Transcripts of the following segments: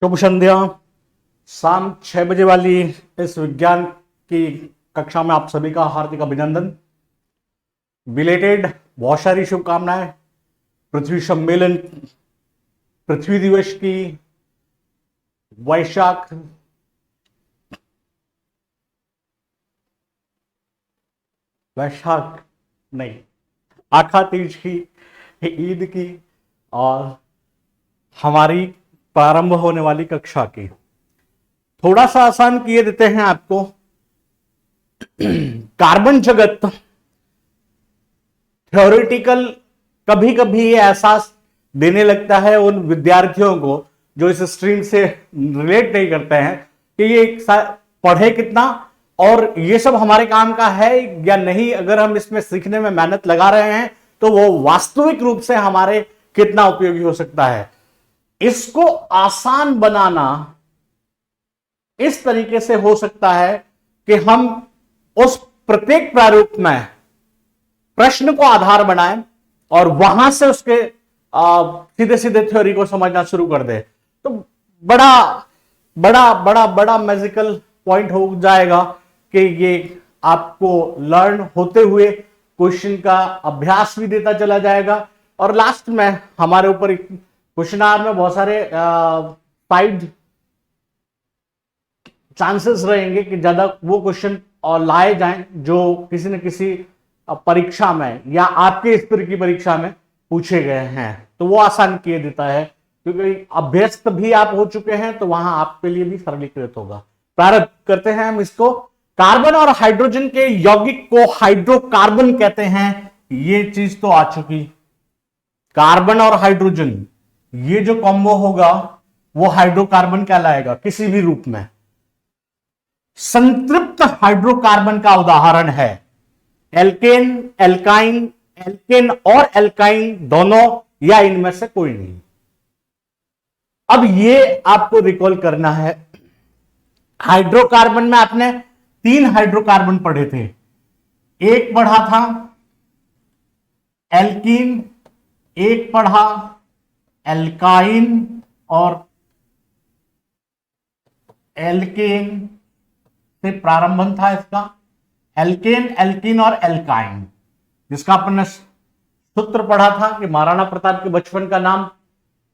शुभ संध्या। शाम 6 बजे वाली इस विज्ञान की कक्षा में आप सभी का हार्दिक अभिनंदन। बिलेटेड बहुत सारी शुभकामनाएं। पृथ्वी सम्मेलन, पृथ्वी दिवस की वैशाख नहीं, आखा तीज की, ईद की और हमारी प्रारंभ होने वाली कक्षा की। थोड़ा सा आसान किए देते हैं आपको। कार्बन जगत थ्योरेटिकल कभी कभी ये एहसास देने लगता है उन विद्यार्थियों को जो इस स्ट्रीम से रिलेट नहीं करते हैं कि ये पढ़े कितना और ये सब हमारे काम का है या नहीं। अगर हम इसमें सीखने में मेहनत लगा रहे हैं तो वो वास्तविक रूप से हमारे कितना उपयोगी हो सकता है। इसको आसान बनाना इस तरीके से हो सकता है कि हम उस प्रत्येक प्रारूप में प्रश्न को आधार बनाएं और वहां से उसके सीधे सीधे थ्योरी को समझना शुरू कर दे। तो बड़ा बड़ा बड़ा बड़ा मैजिकल पॉइंट हो जाएगा कि ये आपको लर्न होते हुए क्वेश्चन का अभ्यास भी देता चला जाएगा और लास्ट में हमारे ऊपर क्वेश्चन में बहुत सारे साइड चांसेस रहेंगे कि ज्यादा वो क्वेश्चन और लाए जाएं जो किसी न किसी परीक्षा में या आपके स्तर की परीक्षा में पूछे गए हैं। तो वो आसान किए देता है क्योंकि अभ्यस्त भी आप हो चुके हैं, तो वहां आपके लिए भी सरलीकृत होगा। प्रारंभ करते हैं हम इसको। कार्बन और हाइड्रोजन के यौगिक को हाइड्रोकार्बन कहते हैं। ये चीज तो आ चुकी। कार्बन और हाइड्रोजन ये जो कॉम्बो होगा वो हाइड्रोकार्बन कहलाएगा किसी भी रूप में। संतृप्त हाइड्रोकार्बन का उदाहरण है एल्केन, एल्काइन, एल्केन और एल्काइन दोनों या इनमें से कोई नहीं। अब ये आपको रिकॉल करना है। हाइड्रोकार्बन में आपने 3 हाइड्रोकार्बन पढ़े थे। एक पढ़ा था एल्कीन, एक पढ़ा एल्काइन और एल्केन से प्रारंभन था इसका। एल्केन, एल्कीन और एल्काइन, जिसका अपन सूत्र पढ़ा था कि महाराणा प्रताप के बचपन का नाम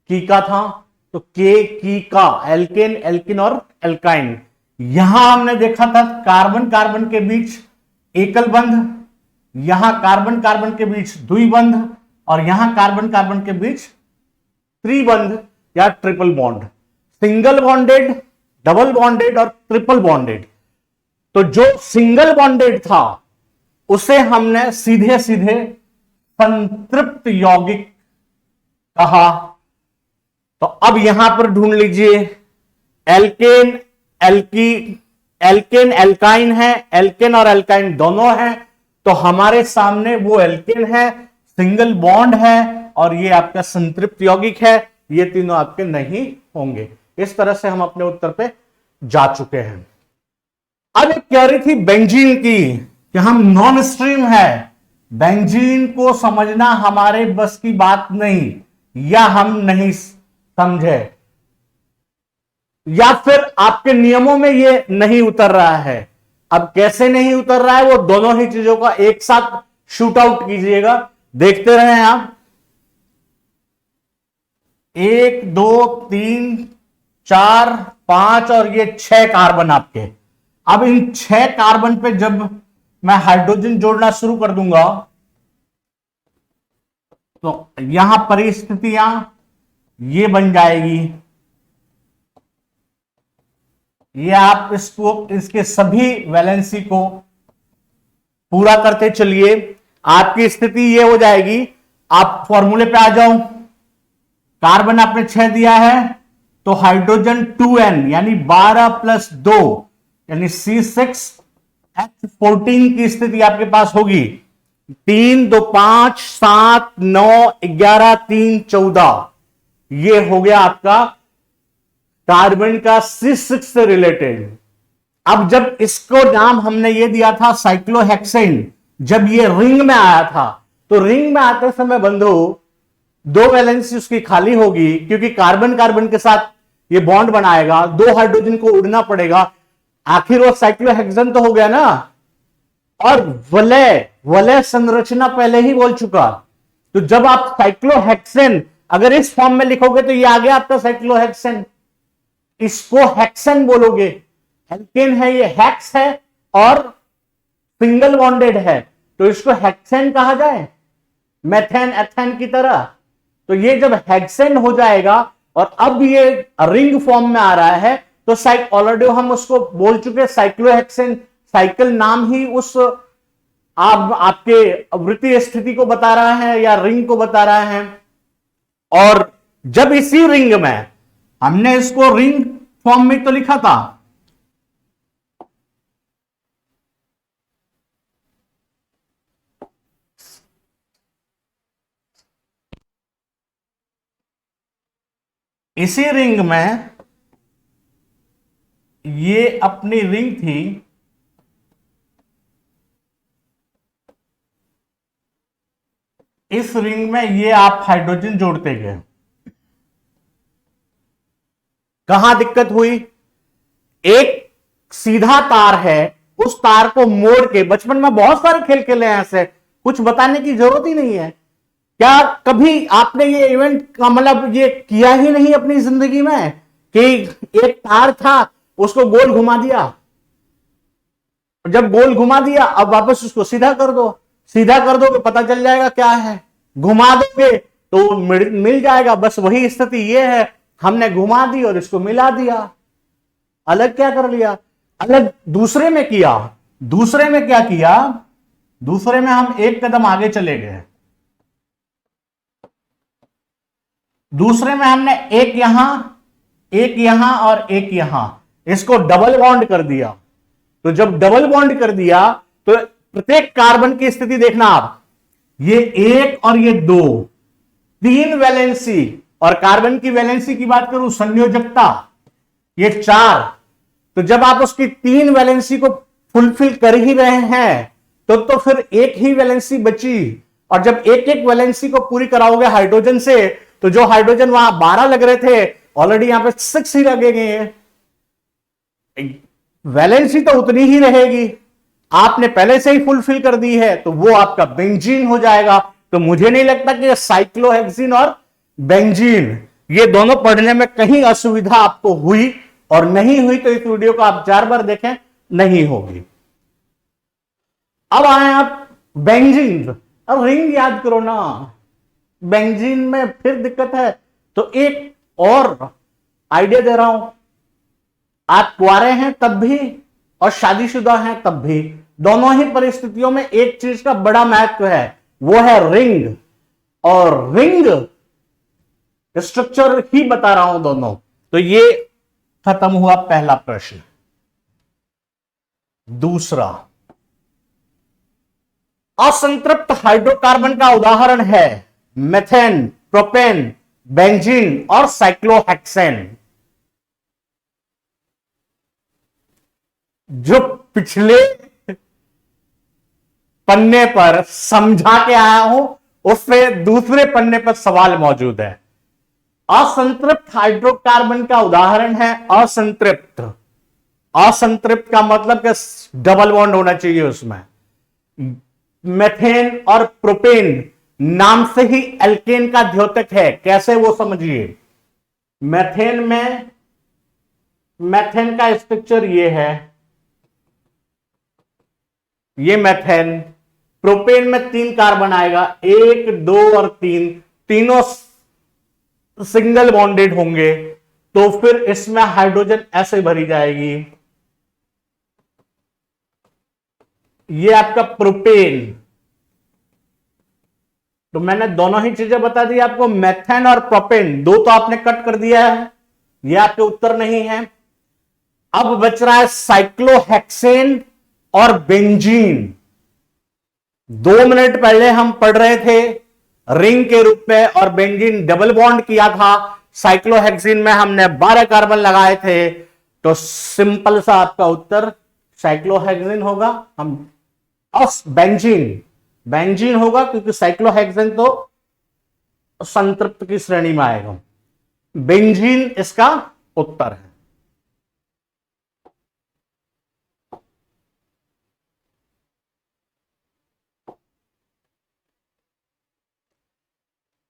कीका था, तो के कीका, एल्केन, एल्कीन और एल्काइन। यहां हमने देखा था कार्बन कार्बन के बीच एकल बंध, यहां कार्बन कार्बन के बीच द्विबंध और यहां कार्बन कार्बन के बीच त्रिबंध या triple bond. Single bonded, double bonded और ट्रिपल बॉन्डेड। तो जो सिंगल बॉन्डेड था उसे हमने सीधे सीधे संतृप्त यौगिक कहा। तो अब यहां पर ढूंढ लीजिए एल्केन, एल्केन एल्काइन है, एल्केन और एल्काइन दोनों हैं, तो हमारे सामने वो एल्केन है, सिंगल बॉन्ड है और ये आपका संतृप्त यौगिक है। ये तीनों आपके नहीं होंगे। इस तरह से हम अपने उत्तर पे जा चुके हैं। अब एक कह रही थी बेंजीन की कि हम नॉन स्ट्रीम है, बेंजीन को समझना हमारे बस की बात नहीं, या हम नहीं समझे, या फिर आपके नियमों में ये नहीं उतर रहा है। अब कैसे नहीं उतर रहा है, वो दोनों ही चीजों का एक साथ शूट आउट कीजिएगा, देखते रहें आप। 1 2 3 4 5 और ये 6 कार्बन आपके। अब इन 6 कार्बन पे जब मैं हाइड्रोजन जोड़ना शुरू कर दूंगा तो यहां परिस्थितियां ये बन जाएगी। ये आप इसको, इसके सभी वैलेंसी को पूरा करते चलिए, आपकी स्थिति ये हो जाएगी। आप फॉर्मूले पे आ जाओ। कार्बन आपने 6 दिया है तो हाइड्रोजन 2n यानी 12 + 2 यानी C6H14 की स्थिति आपके पास होगी। 3 2 5 7 9 11 3 14। ये हो गया आपका कार्बन का C6 से रिलेटेड। अब जब इसको नाम हमने ये दिया था साइक्लोहेक्सेन, जब ये रिंग में आया था तो रिंग में आते समय बंधु 2 वैलेंसी उसकी खाली होगी क्योंकि कार्बन कार्बन के साथ ये बॉन्ड बनाएगा, 2 हाइड्रोजन को उड़ना पड़ेगा, आखिर वो साइक्लोहेक्सेन तो हो गया ना। और वलय वलय संरचना पहले ही बोल चुका। तो जब आप साइक्लोहेक्सेन अगर इस फॉर्म में लिखोगे तो ये आ गया आपका साइक्लोहेक्सेन, इसको हेक्सेन बोलोगे। एल्केन है, ये हेक्स है और सिंगल बॉन्डेड है, तो इसको हेक्सेन कहा जाए, मेथेन एथेन की तरह। तो ये जब हेक्सेन हो जाएगा और अब ये रिंग फॉर्म में आ रहा है, तो ऑलरेडी हम उसको बोल चुके साइक्लोहेक्सेन। साइकिल नाम ही उस आपके वृत्तीय स्थिति को बता रहा है या रिंग को बता रहा है। और जब इसी रिंग में हमने इसको रिंग फॉर्म में तो लिखा था, इसी रिंग में ये अपनी रिंग थी, इस रिंग में ये आप हाइड्रोजन जोड़ते गए। कहां दिक्कत हुई, एक सीधा तार है, उस तार को मोड़ के, बचपन में बहुत सारे खेल खेले हैं ऐसे, कुछ बताने की जरूरत ही नहीं है। क्या कभी आपने ये इवेंट का मतलब ये किया ही नहीं अपनी जिंदगी में कि एक तार था, उसको गोल घुमा दिया, जब गोल घुमा दिया अब वापस उसको सीधा कर दो, सीधा कर दो तो पता चल जाएगा क्या है, घुमा दोगे तो मिल जाएगा। बस वही स्थिति ये है, हमने घुमा दी और इसको मिला दिया, अलग क्या कर लिया, अलग दूसरे में किया। दूसरे में क्या किया, दूसरे में हम एक कदम आगे चले गए। दूसरे में हमने एक यहां और एक यहां, इसको डबल बॉन्ड कर दिया। तो जब डबल बॉन्ड कर दिया तो प्रत्येक कार्बन की स्थिति देखना आप, ये 1 और ये 2, 3 वैलेंसी, और कार्बन की वैलेंसी की बात करूं संयोजकता, ये 4। तो जब आप उसकी 3 वैलेंसी को फुलफिल कर ही रहे हैं तो फिर एक ही वैलेंसी बची, और जब एक एक वैलेंसी को पूरी कराओगे हाइड्रोजन से, तो जो हाइड्रोजन वहां 12 लग रहे थे ऑलरेडी यहां पे 6 ही लगेंगे। वैलेंसी तो उतनी ही रहेगी, आपने पहले से ही फुलफिल कर दी है, तो वो आपका बेंजीन हो जाएगा। तो मुझे नहीं लगता कि साइक्लोहेक्सीन और बेंजीन ये दोनों पढ़ने में कहीं असुविधा आपको हुई, और नहीं हुई तो इस वीडियो को आप 4 बार देखें, नहीं होगी। अब आए आप बेंजीन, अब रिंग याद करो ना, बेंजीन में फिर दिक्कत है। तो एक और आइडिया दे रहा हूं, आप कुंवारे हैं तब भी और शादीशुदा हैं तब भी, दोनों ही परिस्थितियों में एक चीज का बड़ा महत्व है, वो है रिंग। और रिंग स्ट्रक्चर ही बता रहा हूं दोनों। तो ये खत्म हुआ पहला प्रश्न। दूसरा, असंतृप्त हाइड्रोकार्बन का उदाहरण है मेथेन, प्रोपेन, बेंजीन और साइक्लोहेक्सेन। जो पिछले पन्ने पर समझा के आया हूं, उससे दूसरे पन्ने पर सवाल मौजूद है। असंतृप्त हाइड्रोकार्बन का उदाहरण है असंतृप्त। असंतृप्त का मतलब कि डबल बॉन्ड होना चाहिए उसमें। मेथेन और प्रोपेन नाम से ही एल्केन का द्योतक है, कैसे वो समझिए। मेथेन में मेथेन का स्ट्रक्चर ये है, ये मेथेन। प्रोपेन में 3 कार्बन आएगा, 1, 2 और 3, तीनों सिंगल बॉन्डेड होंगे, तो फिर इसमें हाइड्रोजन ऐसे भरी जाएगी। ये आपका प्रोपेन। तो मैंने दोनों ही चीजें बता दी आपको, मेथेन और प्रोपेन, 2 तो आपने कट कर दिया है, ये आपके उत्तर नहीं है। अब बच रहा है साइक्लोहेक्सेन और बेंजीन। 2 मिनट पहले हम पढ़ रहे थे रिंग के रूप में, और बेंजीन डबल बॉन्ड किया था। साइक्लोहेक्सीन में हमने 12 कार्बन लगाए थे, तो सिंपल सा आपका उत्तर साइक्लोहेक्सीन होगा। हम बेंजीन बेंजीन होगा, क्योंकि साइक्लोहेक्सेन तो संतृप्त की श्रेणी में आएगा। बेंजीन इसका उत्तर है।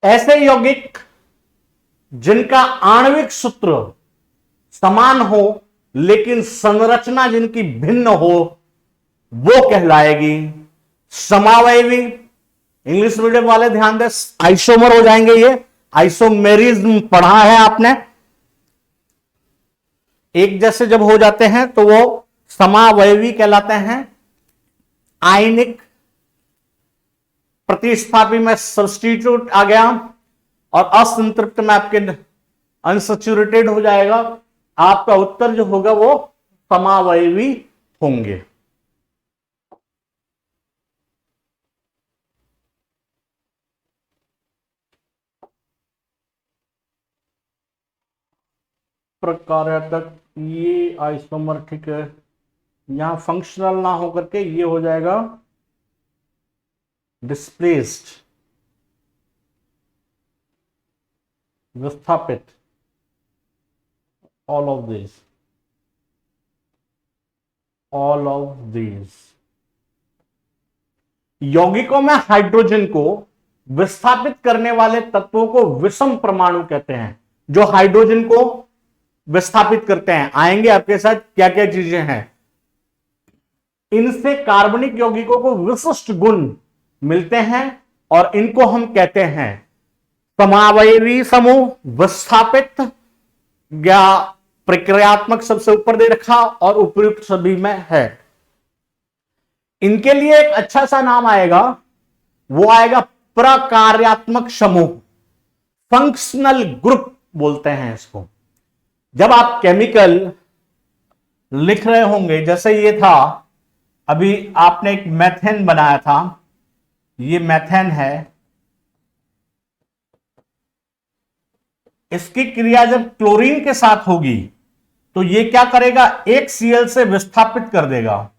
ऐसे यौगिक जिनका आणविक सूत्र समान हो लेकिन संरचना जिनकी भिन्न हो, वो कहलाएगी समावयवी। इंग्लिश मीडियम वाले ध्यान दें, आइसोमर हो जाएंगे ये। आइसोमेरिज्म पढ़ा है आपने। एक जैसे जब हो जाते हैं तो वो समावयवी कहलाते हैं। आयनिक प्रतिस्थापी में सब्स्टिट्यूट आ गया और असंतृप्त में आपके अनसैचुरेटेड हो जाएगा। आपका उत्तर जो होगा वो समावयवी होंगे। प्रकार्यात्मक ये आइसोमर, ठीक है, यहां फंक्शनल ना होकर के ये हो जाएगा डिस्प्लेस्ड, विस्थापित। ऑल ऑफ दिस यौगिकों में हाइड्रोजन को विस्थापित करने वाले तत्वों को विषम परमाणु कहते हैं। जो हाइड्रोजन को विस्थापित करते हैं, आएंगे आपके साथ क्या क्या चीजें हैं। इनसे कार्बनिक यौगिकों को विशिष्ट गुण मिलते हैं और इनको हम कहते हैं समावयवी समूह, विस्थापित या प्रक्रियात्मक सबसे ऊपर दे रखा और उपयुक्त सभी में है। इनके लिए एक अच्छा सा नाम आएगा, वो आएगा प्रकार्यात्मक समूह, फंक्शनल ग्रुप बोलते हैं इसको। जब आप केमिकल लिख रहे होंगे, जैसे ये था, अभी आपने एक मेथेन बनाया था, ये मेथेन है, इसकी क्रिया जब क्लोरीन के साथ होगी तो ये क्या करेगा, एक Cl से विस्थापित कर देगा।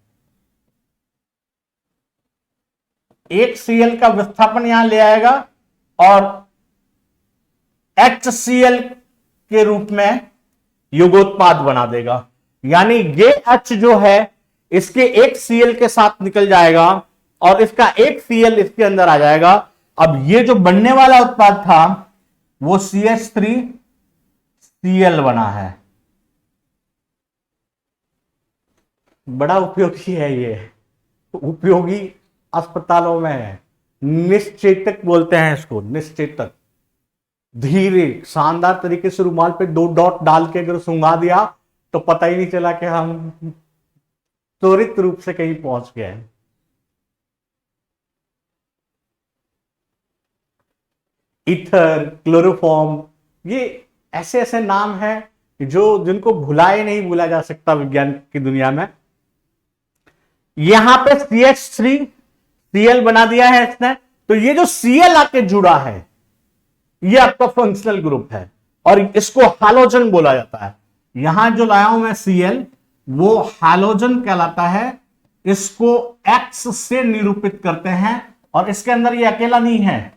एक Cl का विस्थापन यहां ले आएगा और HCl के रूप में युगोत्पाद बना देगा। यानी ये H जो है इसके एक Cl के साथ निकल जाएगा और इसका एक Cl इसके अंदर आ जाएगा। अब ये जो बनने वाला उत्पाद था वो CH3Cl बना है। बड़ा उपयोगी है ये, उपयोगी अस्पतालों में है। निश्चेतक बोलते हैं इसको, निश्चेतक। धीरे शानदार तरीके से रुमाल पे 2 डॉट डाल के अगर सुंघा दिया तो पता ही नहीं चला कि हम त्वरित रूप से कहीं पहुंच गए। ईथर, क्लोरोफॉर्म, ये ऐसे ऐसे नाम हैं जो जिनको भुलाए नहीं भूला जा सकता विज्ञान की दुनिया में। यहां पे CH3Cl बना दिया है इसने, तो ये जो Cl आके जुड़ा है ये आपका फंक्शनल ग्रुप है और इसको हैलोजन बोला जाता है। यहां जो लाया हूं मैं Cl, वो हैलोजन कहलाता है। इसको X से निरूपित करते हैं और इसके अंदर ये अकेला नहीं है,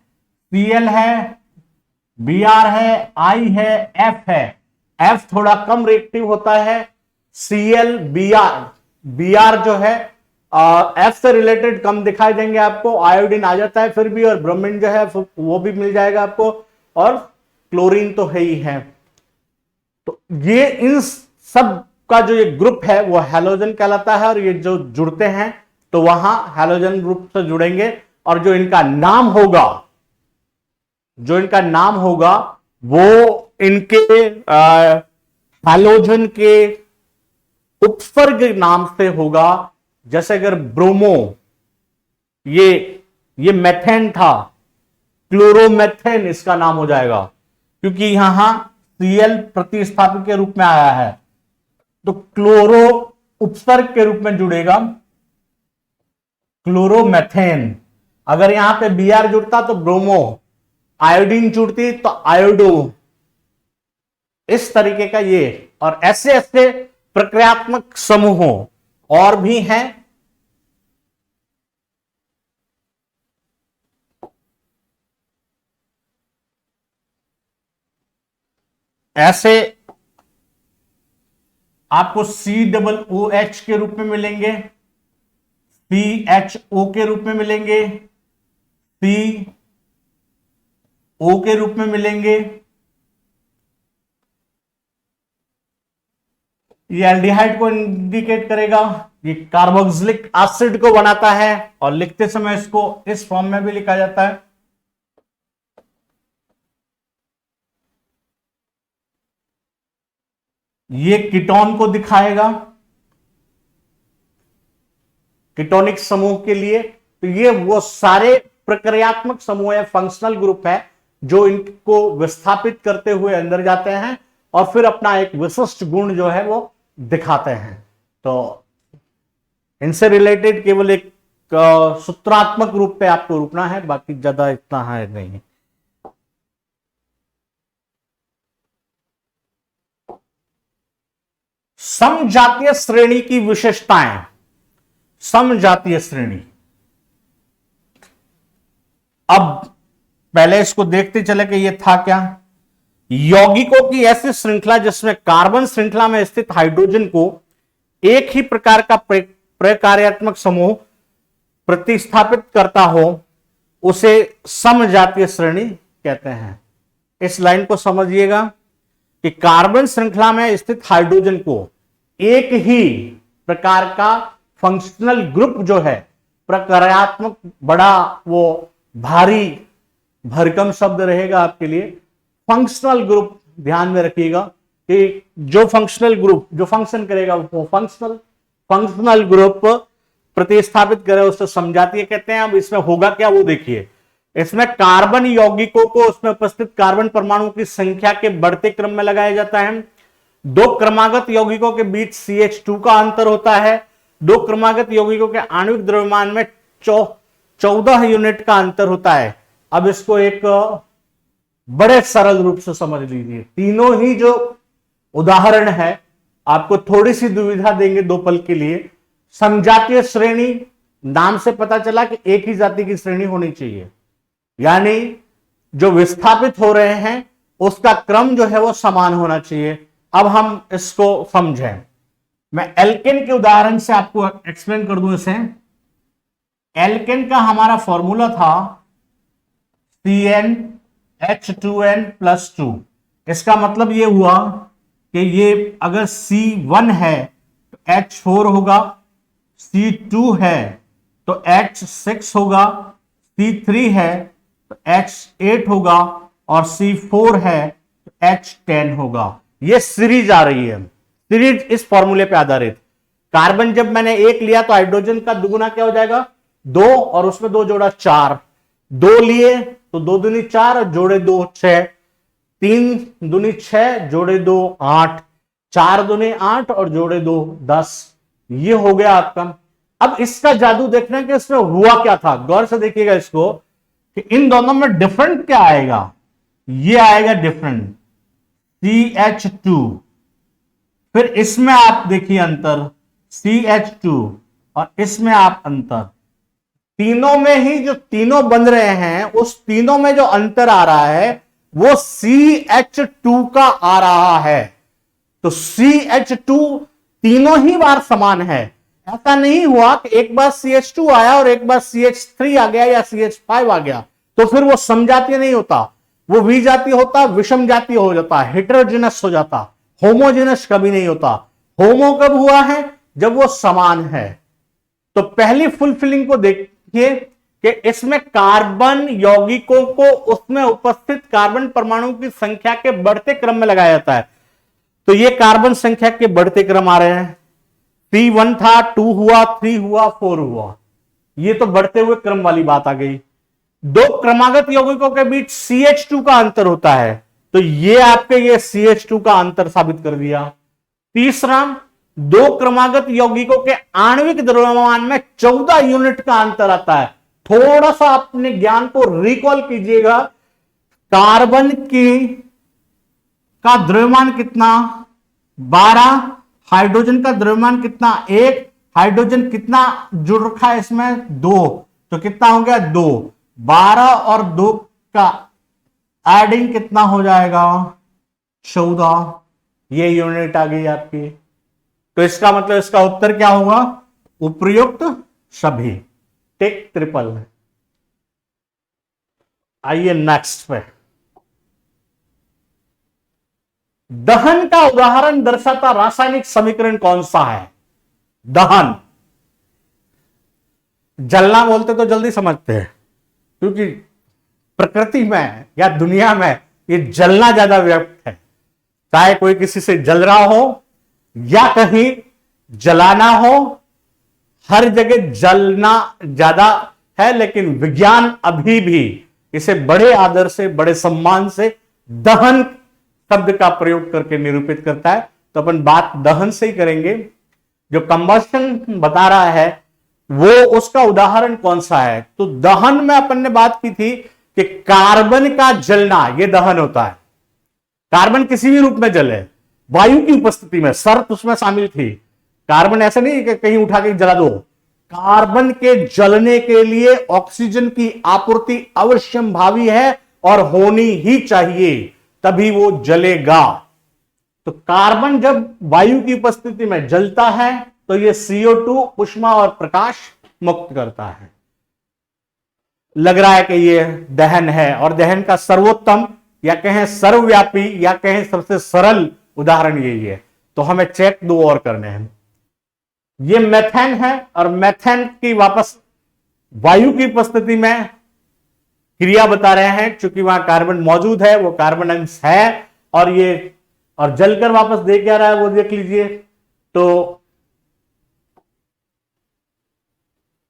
Cl है, Br है, I है, F है। F थोड़ा कम रिएक्टिव होता है। Cl, Br जो है F से रिलेटेड कम दिखाई देंगे आपको। आयोडीन आ जाता है फिर भी, और ब्रोमीन जो है वो भी मिल जाएगा आपको, और क्लोरीन तो है ही है। तो ये इन सब का जो ये ग्रुप है वो हैलोजन कहलाता है। और ये जो जुड़ते हैं तो वहां हैलोजन ग्रुप से जुड़ेंगे और जो इनका नाम होगा वो इनके हैलोजन के उपसर्ग नाम से होगा। जैसे अगर ब्रोमो, ये मेथेन था, क्लोरोमेथेन इसका नाम हो जाएगा क्योंकि यहां Cl प्रतिस्थापक के रूप में आया है, तो क्लोरो उपसर्ग के रूप में जुड़ेगा क्लोरोमेथेन। अगर यहां पे Br जुड़ता तो ब्रोमो, आयोडीन जुड़ती तो आयोडो, इस तरीके का ये। और ऐसे ऐसे प्रक्रियात्मक समूहों और भी हैं। ऐसे आपको COOH के रूप में मिलेंगे, CHO के रूप में मिलेंगे, CO के रूप में मिलेंगे। ये एल्डिहाइड को इंडिकेट करेगा, ये कार्बोक्सिलिक एसिड को बनाता है और लिखते समय इसको इस फॉर्म में भी लिखा जाता है। ये कीटोन को दिखाएगा, कीटोनिक समूह के लिए। तो ये वो सारे प्रक्रियात्मक समूह है, फंक्शनल ग्रुप है, जो इनको विस्थापित करते हुए अंदर जाते हैं और फिर अपना एक विशिष्ट गुण जो है वो दिखाते हैं। तो इनसे रिलेटेड केवल एक सूत्रात्मक रूप पे आपको रुकना है, बाकी ज्यादा इतना है नहीं। समजातीय श्रेणी की विशेषताएं। समजातीय श्रेणी, अब पहले इसको देखते चले कि ये था क्या। यौगिकों की ऐसी श्रृंखला जिसमें कार्बन श्रृंखला में स्थित हाइड्रोजन को एक ही प्रकार का प्रकार्यात्मक समूह प्रतिस्थापित करता हो, उसे समजातीय श्रेणी कहते हैं। इस लाइन को समझिएगा कि कार्बन श्रृंखला में स्थित हाइड्रोजन को एक ही प्रकार का फंक्शनल ग्रुप जो है, प्रकार्यात्मक, बड़ा वो भारी भरकम शब्द रहेगा आपके लिए, फंक्शनल ग्रुप ध्यान में रखिएगा कि जो फंक्शनल ग्रुप जो फंक्शन करेगा वो फंक्शनल ग्रुप प्रतिस्थापित करे उसे समजातीय कहते हैं। अब इसमें होगा क्या वो देखिए। इसमें कार्बन यौगिकों को उसमें उपस्थित कार्बन परमाणु की संख्या के बढ़ते क्रम में लगाया जाता है। दो क्रमागत यौगिकों के बीच CH2 का अंतर होता है। दो क्रमागत यौगिकों के आणविक द्रव्यमान में 14 यूनिट का अंतर होता है। अब इसको एक बड़े सरल रूप से समझ लीजिए। तीनों ही जो उदाहरण है आपको थोड़ी सी दुविधा देंगे दो पल के लिए। समजातीय श्रेणी, नाम से पता चला कि एक ही जाति की श्रेणी होनी चाहिए, यानी जो विस्थापित हो रहे हैं उसका क्रम जो है वो समान होना चाहिए। अब हम इसको समझें। मैं एल्केन के उदाहरण से आपको एक्सप्लेन कर दूं इसे। एल्केन का हमारा फॉर्मूला था CnH2n+2। इसका मतलब ये हुआ कि ये अगर C1 है तो H4 होगा, C2 है तो H6 होगा, C3 है तो H8 होगा और C4 है तो H10 होगा। ये सीरीज आ रही है, सीरीज इस फॉर्मूले पे आधारित। कार्बन जब मैंने एक लिया तो हाइड्रोजन का दुगुना क्या हो जाएगा, 2, और उसमें 2 जोड़ा 4। 2 लिए तो 2 दूनी 4 और जोड़े 2 6, 3 दूनी 6 जोड़े 2 8, 4 दूनी 8 और जोड़े 2 10। ये हो गया आपका। अब इसका जादू देखना है कि इसमें हुआ क्या था। गौर से देखिएगा इसको कि इन दोनों में डिफरेंट क्या आएगा। ये आएगा डिफरेंट CH2, फिर इसमें आप देखिए अंतर CH2 और इसमें आप अंतर। तीनों में ही जो तीनों बन रहे हैं उस तीनों में जो अंतर आ रहा है वो CH2 का आ रहा है। तो CH2 तीनों ही बार समान है। ऐसा नहीं हुआ कि एक बार CH2 आया और एक बार CH3 आ गया या CH5 आ गया तो फिर वो समजातीय नहीं होता, वो विजातीय होता, विषम जातीय हो जाता, हेटेरोजेनस हो जाता। होमोजेनस कभी नहीं होता। होमो कब हुआ है, जब वो समान है। तो पहली फुलफिलिंग को देखिए कि इसमें कार्बन यौगिकों को उसमें उपस्थित कार्बन परमाणु की संख्या के बढ़ते क्रम में लगाया जाता है। तो ये कार्बन संख्या के बढ़ते क्रम आ रहे हैं। C1 था, 2 हुआ, 3 हुआ, 4 हुआ। ये तो बढ़ते हुए क्रम वाली बात आ गई। दो क्रमागत यौगिकों के बीच CH2 का अंतर होता है, तो ये आपके ये CH2 का अंतर साबित कर दिया। तीसरा, दो क्रमागत यौगिकों के आणविक द्रव्यमान में 14 यूनिट का अंतर आता है। थोड़ा सा अपने ज्ञान को रिकॉल कीजिएगा। कार्बन की का द्रव्यमान कितना, 12। हाइड्रोजन का द्रव्यमान कितना, 1। हाइड्रोजन कितना जुड़ रखा है इसमें, 2। तो कितना हो गया, 2। 12 और 2 का एडिंग कितना हो जाएगा, 14। ये यूनिट आ गई आपकी। तो इसका मतलब इसका उत्तर क्या होगा? उपर्युक्त सभी। टिक ट्रिपल है। आइए नेक्स्ट पे। दहन का उदाहरण दर्शाता रासायनिक समीकरण कौन सा है? दहन, जलना बोलते तो जल्दी समझते हैं, क्योंकि प्रकृति में या दुनिया में ये जलना ज्यादा व्याप्त है। चाहे कोई किसी से जल रहा हो या कहीं जलाना हो, हर जगह जलना ज्यादा है। लेकिन विज्ञान अभी भी इसे बड़े आदर से, बड़े सम्मान से दहन शब्द का प्रयोग करके निरूपित करता है। तो अपन बात दहन से ही करेंगे। जो कंबशन बता रहा है वो उसका उदाहरण कौन सा है? तो दहन में अपन ने बात की थी कि कार्बन का जलना ये दहन होता है। कार्बन किसी भी रूप में जले, वायु की उपस्थिति में, शर्त उसमें शामिल थी। कार्बन ऐसा नहीं कि कहीं उठा के जला दो। कार्बन के जलने के लिए ऑक्सीजन की आपूर्ति अवश्यंभावी है और होनी ही चाहिए, तभी वो जलेगा। तो कार्बन जब वायु की उपस्थिति में जलता है तो ये CO2 ऊष्मा और प्रकाश मुक्त करता है। लग रहा है कि ये दहन है, और दहन का सर्वोत्तम या कहें सर्वव्यापी या कहें सबसे सरल उदाहरण यही है। तो हमें चेक दो और करने हैं। ये मेथेन है, और मेथेन की वापस वायु की उपस्थिति में क्रिया बता रहे हैं। क्योंकि वहां कार्बन मौजूद है, वो कार्बन अंश है, और ये और जलकर वापस दे क्या रहा है वो देख लीजिए। तो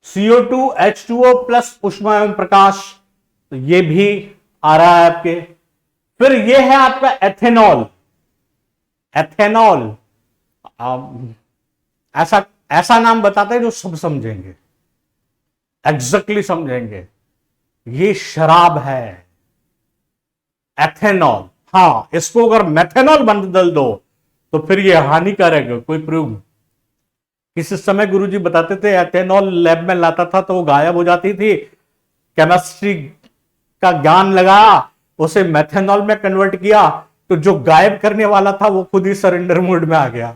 CO2 H2O प्लस ऊष्मा एवं प्रकाश, तो ये भी आ रहा है आपके। फिर ये है आपका एथेनॉल। एथेनॉल ऐसा नाम बताते हैं जो सब समझेंगे, एग्जैक्टली समझेंगे। ये शराब है, एथेनॉल। हाँ, इसको अगर मेथेनॉल बदल दो तो फिर ये हानिकारक है। कोई प्रयोग किसी समय गुरुजी बताते थे, एथेनॉल लैब में लाता था तो वो गायब हो जाती थी। केमिस्ट्री का ज्ञान लगाया, उसे मेथेनॉल में कन्वर्ट किया, तो जो गायब करने वाला था वो खुद ही सरेंडर मोड में आ गया।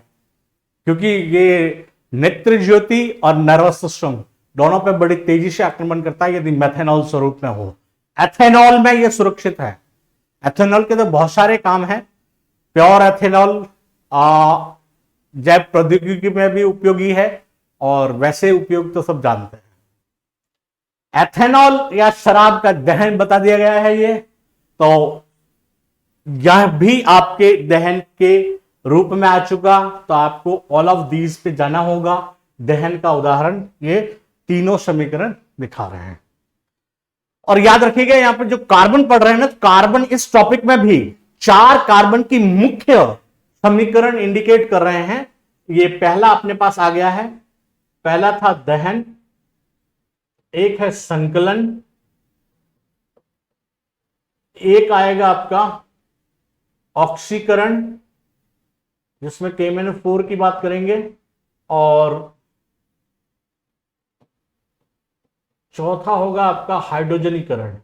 क्योंकि ये नेत्र ज्योति और नर्वस सिस्टम दोनों पे बड़ी तेजी से आक्रमण करता है यदि मेथेनॉल स्वरूप में हो। एथेनॉल में ये सुरक्षित है। एथेनॉल के तो बहुत सारे काम हैं। प्योर एथेनॉल जैव प्रौद्योगिकी में भी उपयोगी है, और वैसे उपयोग तो सब जानते हैं। एथेनॉल या शराब का दहन बता दिया गया है ये। तो यह भी आपके दहन के रूप में आ चुका। तो आपको ऑल ऑफ दीज पे जाना होगा। दहन का उदाहरण ये तीनों समीकरण दिखा रहे हैं। और याद रखिएगा यहां पर जो कार्बन पढ़ रहे हैं ना, तो कार्बन इस टॉपिक में भी 4 कार्बन की मुख्य समीकरण इंडिकेट कर रहे हैं। ये पहला अपने पास आ गया है। पहला था दहन, एक है संकलन, एक आएगा आपका ऑक्सीकरण जिसमें KMnO4 की बात करेंगे, और चौथा होगा आपका हाइड्रोजनीकरण।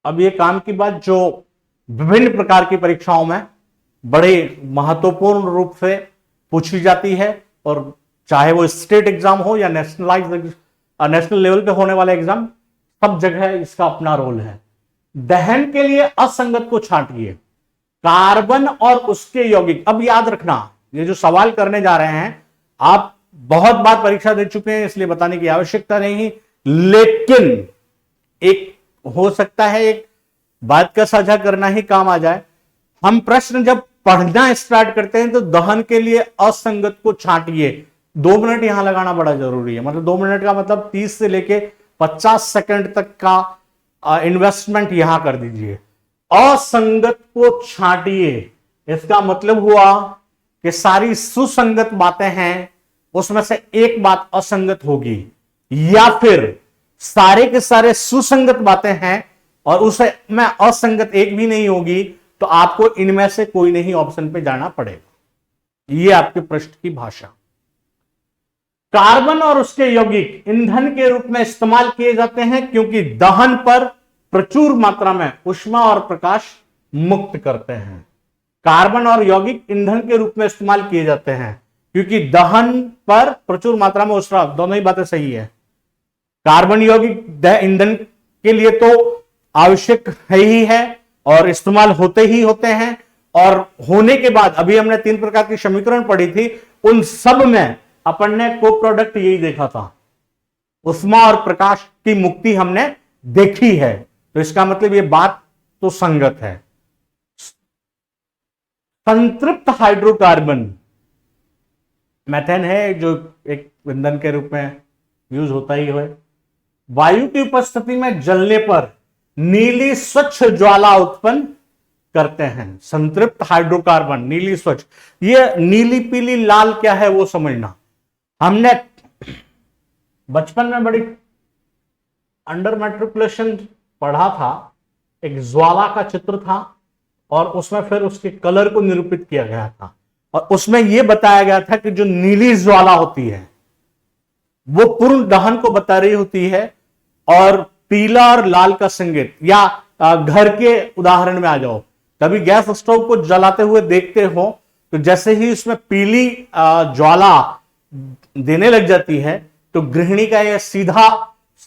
अब ये काम की बात जो विभिन्न प्रकार की परीक्षाओं में बड़े महत्वपूर्ण रूप से पूछी जाती है, और चाहे वो स्टेट एग्जाम हो या नेशनल लेवल पे होने वाले एग्जाम, सब जगह इसका अपना रोल है। दहन के लिए असंगत को छांटिए, कार्बन और उसके यौगिक। अब याद रखना, ये जो सवाल करने जा रहे हैं आप बहुत बार परीक्षा दे चुके हैं, इसलिए बताने की आवश्यकता नहीं। लेकिन एक हो सकता है एक बात का साझा करना ही काम आ जाए। हम प्रश्न जब पढ़ना स्टार्ट करते हैं तो दहन के लिए असंगत को छांटिए, 2 मिनट यहां लगाना बड़ा जरूरी है। मतलब 2 मिनट का मतलब 30 से लेके 50 सेकंड तक का इन्वेस्टमेंट यहां कर दीजिए। असंगत को छांटिए, इसका मतलब हुआ कि सारी सुसंगत बातें हैं, उसमें से एक बात असंगत होगी, या फिर सारे के सारे सुसंगत बातें हैं और उसे में असंगत एक भी नहीं होगी, तो आपको इनमें से कोई नहीं ऑप्शन पे जाना पड़ेगा। ये आपके प्रश्न की भाषा। कार्बन और उसके यौगिक ईंधन के रूप में इस्तेमाल किए जाते हैं क्योंकि दहन पर प्रचुर मात्रा में ऊष्मा और प्रकाश मुक्त करते हैं। कार्बन और यौगिक ईंधन के रूप में इस्तेमाल किए जाते हैं क्योंकि दहन पर प्रचुर मात्रा में ऊष्मा, दोनों ही बातें सही है। कार्बन यौगिक ईंधन के लिए तो आवश्यक है ही है और इस्तेमाल होते ही होते हैं, और होने के बाद अभी हमने 3 प्रकार की समीकरण पढ़ी थी, उन सब में अपन ने को प्रोडक्ट यही देखा था, ऊष्मा और प्रकाश की मुक्ति हमने देखी है। तो इसका मतलब ये बात तो संगत है। संतृप्त हाइड्रोकार्बन मेथेन है जो एक ईंधन के रूप में यूज होता ही है। वायु की उपस्थिति में जलने पर नीली स्वच्छ ज्वाला उत्पन्न करते हैं। संतृप्त हाइड्रोकार्बन नीली स्वच्छ, ये नीली पीली लाल क्या है वो समझना। हमने बचपन में बड़ी अंडर मैट्रिकुलेशन पढ़ा था, एक ज्वाला का चित्र था और उसमें फिर उसके कलर को निरूपित किया गया था, और उसमें यह बताया गया था कि जो नीली ज्वाला होती है वो पूर्ण दहन को बता रही होती है, और पीला और लाल का संकेत, या घर के उदाहरण में आ जाओ, कभी गैस स्टोव को जलाते हुए देखते हो तो जैसे ही उसमें पीली ज्वाला देने लग जाती है तो गृहिणी का यह सीधा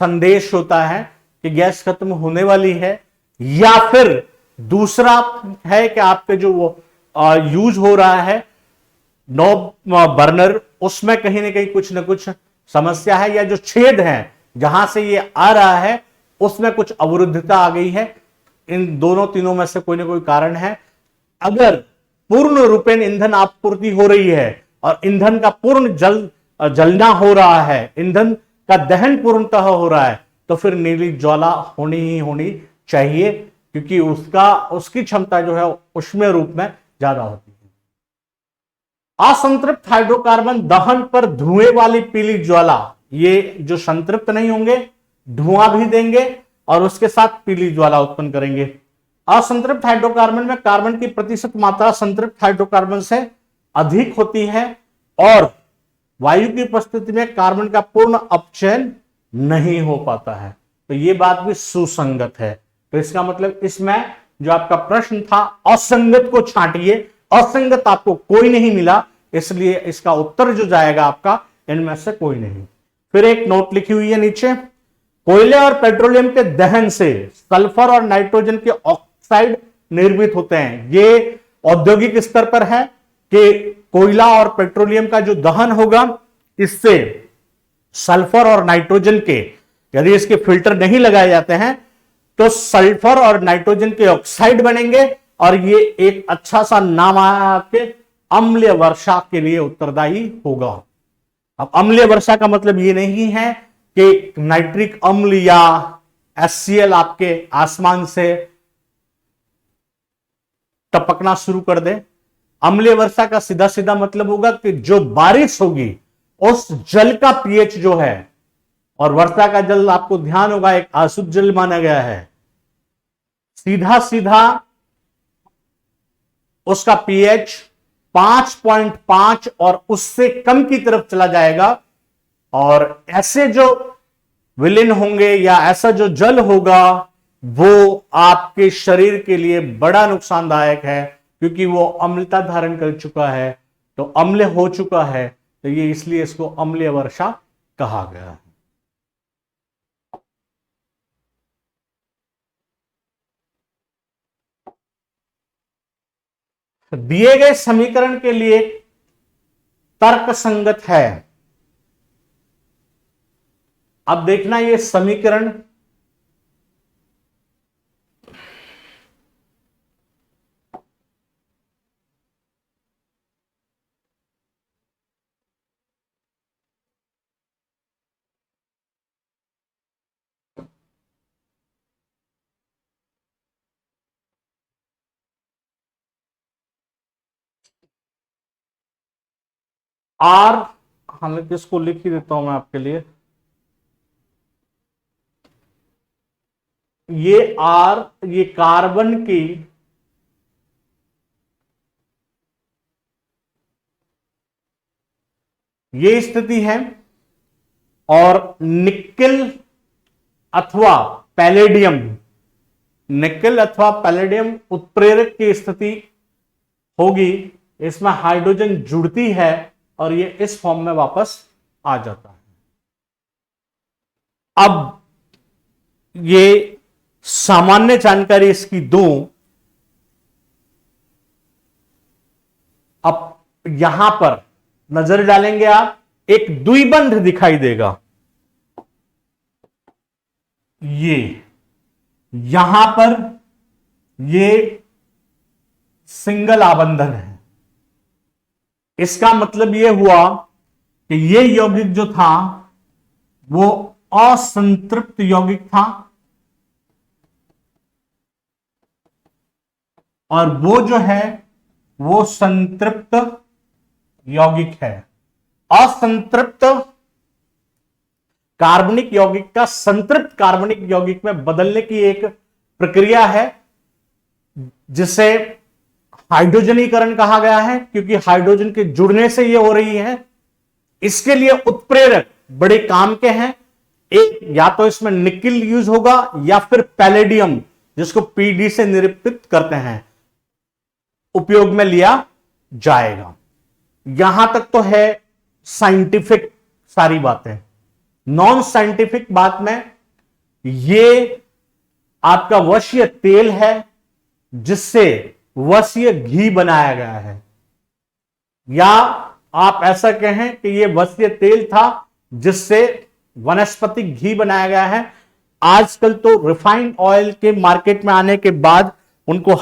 संदेश होता है कि गैस खत्म होने वाली है। या फिर दूसरा है कि आपके जो वो यूज हो रहा है नॉब बर्नर, उसमें कहीं ना कहीं कुछ ना कुछ समस्या है, या जो छेद है जहां से ये आ रहा है उसमें कुछ अवरुद्धता आ गई है। इन दोनों तीनों में से कोई ना कोई कारण है। अगर पूर्ण रूपेण ईंधन आपूर्ति हो रही है और ईंधन का पूर्ण जलना हो रहा है, ईंधन का दहन पूर्णतः हो रहा है, तो फिर नीली ज्वाला होनी ही होनी चाहिए, क्योंकि उसकी क्षमता जो है ऊष्मीय रूप में ज्यादा होती है। असंतृप्त हाइड्रोकार्बन दहन पर धुएं वाली पीली ज्वाला, ये जो संतृप्त नहीं होंगे धुआं भी देंगे और उसके साथ पीली ज्वाला उत्पन्न करेंगे। असंतृप्त हाइड्रोकार्बन में कार्बन की प्रतिशत मात्रा संतृप्त हाइड्रोकार्बन से अधिक होती है और वायु की उपस्थिति में कार्बन का पूर्ण अपचयन नहीं हो पाता है। तो यह बात भी सुसंगत है। तो इसका मतलब इसमें जो आपका प्रश्न था असंगत को छांटिए, असंगत आपको कोई नहीं मिला, इसलिए इसका उत्तर जो जाएगा आपका इनमें से कोई नहीं। फिर एक नोट लिखी हुई है नीचे, कोयले और पेट्रोलियम के दहन से सल्फर और नाइट्रोजन के ऑक्साइड निर्मित होते हैं। ये औद्योगिक स्तर पर है कि कोयला और पेट्रोलियम का जो दहन होगा इससे सल्फर और नाइट्रोजन के, यदि इसके फिल्टर नहीं लगाए जाते हैं तो सल्फर और नाइट्रोजन के ऑक्साइड बनेंगे, और ये एक अच्छा सा नाम आया आपके अम्लीय वर्षा के लिए उत्तरदायी होगा। अब अम्लीय वर्षा का मतलब ये नहीं है कि नाइट्रिक अम्ल या HCl आपके आसमान से टपकना शुरू कर दे। अम्लीय वर्षा का सीधा सीधा मतलब होगा कि जो बारिश होगी उस जल का पीएच जो है, और वर्षा का जल आपको ध्यान होगा एक अशुद्ध जल माना गया है, सीधा सीधा उसका पीएच 5.5 और उससे कम की तरफ चला जाएगा, और ऐसे जो विलीन होंगे या ऐसा जो जल होगा वो आपके शरीर के लिए बड़ा नुकसानदायक है, क्योंकि वो अम्लता धारण कर चुका है, तो अम्ल हो चुका है, तो ये इसलिए इसको अम्लीय वर्षा कहा गया है। दिए गए समीकरण के लिए तर्क संगत है। अब देखना ये समीकरण आर, हालांकि इसको लिख ही देता हूं मैं आपके लिए, ये आर ये कार्बन की ये स्थिति है और निकेल अथवा पैलेडियम, निकेल अथवा पैलेडियम उत्प्रेरक की स्थिति होगी, इसमें हाइड्रोजन जुड़ती है और ये इस फॉर्म में वापस आ जाता है। अब ये सामान्य जानकारी इसकी दूं। अब यहां पर नजर डालेंगे आप, एक द्विबंध दिखाई देगा, ये यहां पर ये सिंगल आबंधन है। इसका मतलब यह हुआ कि ये यौगिक जो था वो असंतृप्त यौगिक था और वो जो है वो संतृप्त यौगिक है। असंतृप्त कार्बनिक यौगिक का संतृप्त कार्बनिक यौगिक में बदलने की एक प्रक्रिया है जिसे हाइड्रोजनीकरण कहा गया है, क्योंकि हाइड्रोजन के जुड़ने से यह हो रही है। इसके लिए उत्प्रेरक बड़े काम के हैं, एक या तो इसमें निकेल यूज होगा या फिर पैलेडियम, जिसको पीडी से निरूपित करते हैं, उपयोग में लिया जाएगा। यहां तक तो है साइंटिफिक सारी बातें। नॉन साइंटिफिक बात में ये आपका वशीय तेल है जिससे वशीय घी बनाया गया है, या आप ऐसा कहें कि ये वशीय तेल था जिससे वनस्पति घी बनाया गया है। आजकल तो रिफाइंड ऑयल के मार्केट में आने के बाद उनको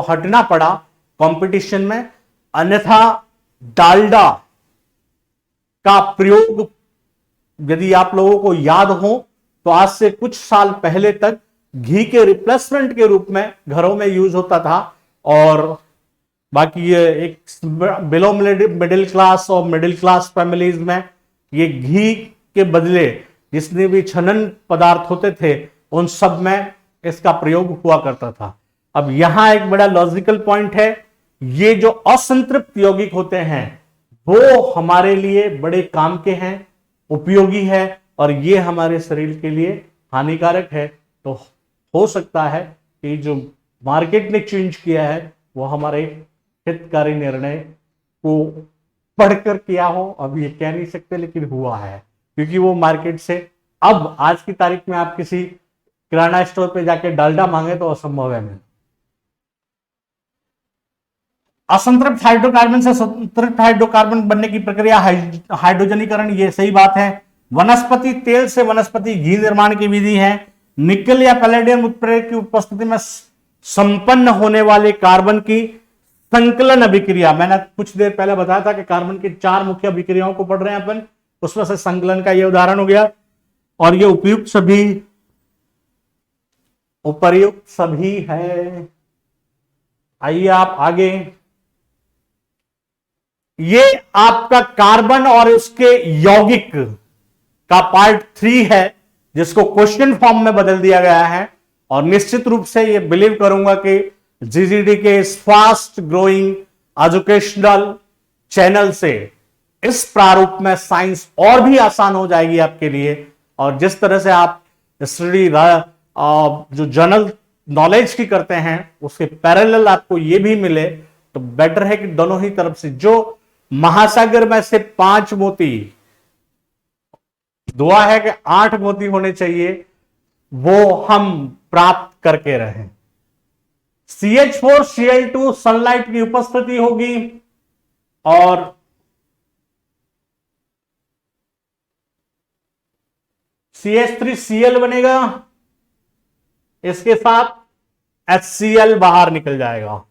हटना पड़ा कंपटीशन में, अन्यथा डालडा का प्रयोग यदि आप लोगों को याद हो तो आज से कुछ साल पहले तक घी के रिप्लेसमेंट के रूप में घरों में यूज होता था। और बाकी ये एक बिलो मिडिल क्लास और मिडिल क्लास फैमिलीज में ये घी के बदले जितने भी छनन पदार्थ होते थे उन सब में इसका प्रयोग हुआ करता था। अब यहां एक बड़ा लॉजिकल पॉइंट है, ये जो असंतृप्त यौगिक होते हैं वो हमारे लिए बड़े काम के हैं, उपयोगी है, और ये हमारे शरीर के लिए हानिकारक है। तो हो सकता है कि जो मार्केट ने चेंज किया है वो हमारे हितकारी निर्णय को पढ़कर किया हो, अब ये कह नहीं सकते, लेकिन हुआ है, क्योंकि वो मार्केट से अब आज की तारीख में आप किसी किराना स्टोर पे जाके डालडा मांगे तो असंभव है। असंतृप्त हाइड्रोकार्बन से संतृप्त हाइड्रोकार्बन बनने की प्रक्रिया हाइड्रोजनीकरण, ये सही बात है। वनस्पति तेल से वनस्पति घी निर्माण की विधि है। निकेल या पैलेडियम उत्प्रेरक की उपस्थिति में संपन्न होने वाले कार्बन की संकलन अभिक्रिया, मैंने कुछ देर पहले बताया था कि कार्बन की 4 मुख्य अभिक्रियाओं को पढ़ रहे हैं अपन, उसमें से संकलन का ये उदाहरण हो गया। और ये उपर्युक्त सभी है। आइए आप आगे, ये आपका कार्बन और इसके यौगिक का पार्ट 3 है जिसको क्वेश्चन फॉर्म में बदल दिया गया है। और निश्चित रूप से ये बिलीव करूंगा कि जीजीडी के इस फास्ट ग्रोइंग एजुकेशनल चैनल से इस प्रारूप में साइंस और भी आसान हो जाएगी आपके लिए। और जिस तरह से आप स्टडी जो जनरल नॉलेज की करते हैं उसके पैरेलल आपको ये भी मिले तो बेटर है कि दोनों ही तरफ से जो महासागर में से 5 मोती, दुआ है कि 8 मोती होने चाहिए, वो हम प्राप्त करके रहें। CH4Cl2 सनलाइट की उपस्थिति होगी और CH3Cl बनेगा, इसके साथ HCl बाहर निकल जाएगा।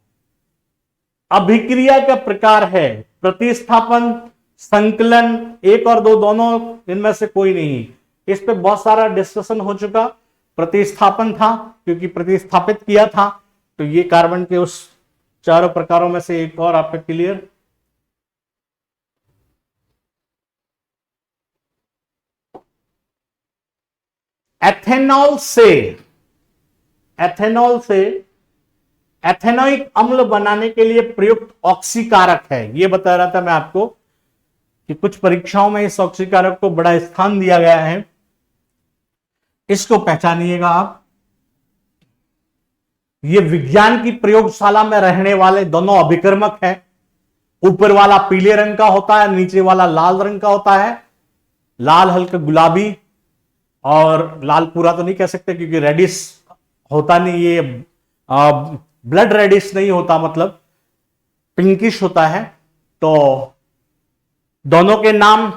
अभिक्रिया का प्रकार है प्रतिस्थापन, संकलन, 1 और 2 दोनों, इनमें से कोई नहीं। इस पे बहुत सारा डिस्कशन हो चुका। प्रतिस्थापन था क्योंकि प्रतिस्थापित किया था, तो ये कार्बन के उस 4 प्रकारों में से एक और आपका क्लियर। एथेनॉल से एथेनोइक अम्ल बनाने के लिए प्रयुक्त ऑक्सीकारक है। ये बता रहा था मैं आपको कि कुछ परीक्षाओं में इस ऑक्सीकारक को बड़ा स्थान दिया गया है, इसको पहचानिएगा आप। ये विज्ञान की प्रयोगशाला में रहने वाले दोनों अभिकर्मक हैं। ऊपर वाला पीले रंग का होता है, नीचे वाला लाल रंग का होता है। लाल हल्का गुलाबी, और लाल पूरा तो नहीं कह सकते क्योंकि रेडिश होता नहीं, ये ब्लड रेडिश नहीं होता, मतलब पिंकिश होता है। तो दोनों के नाम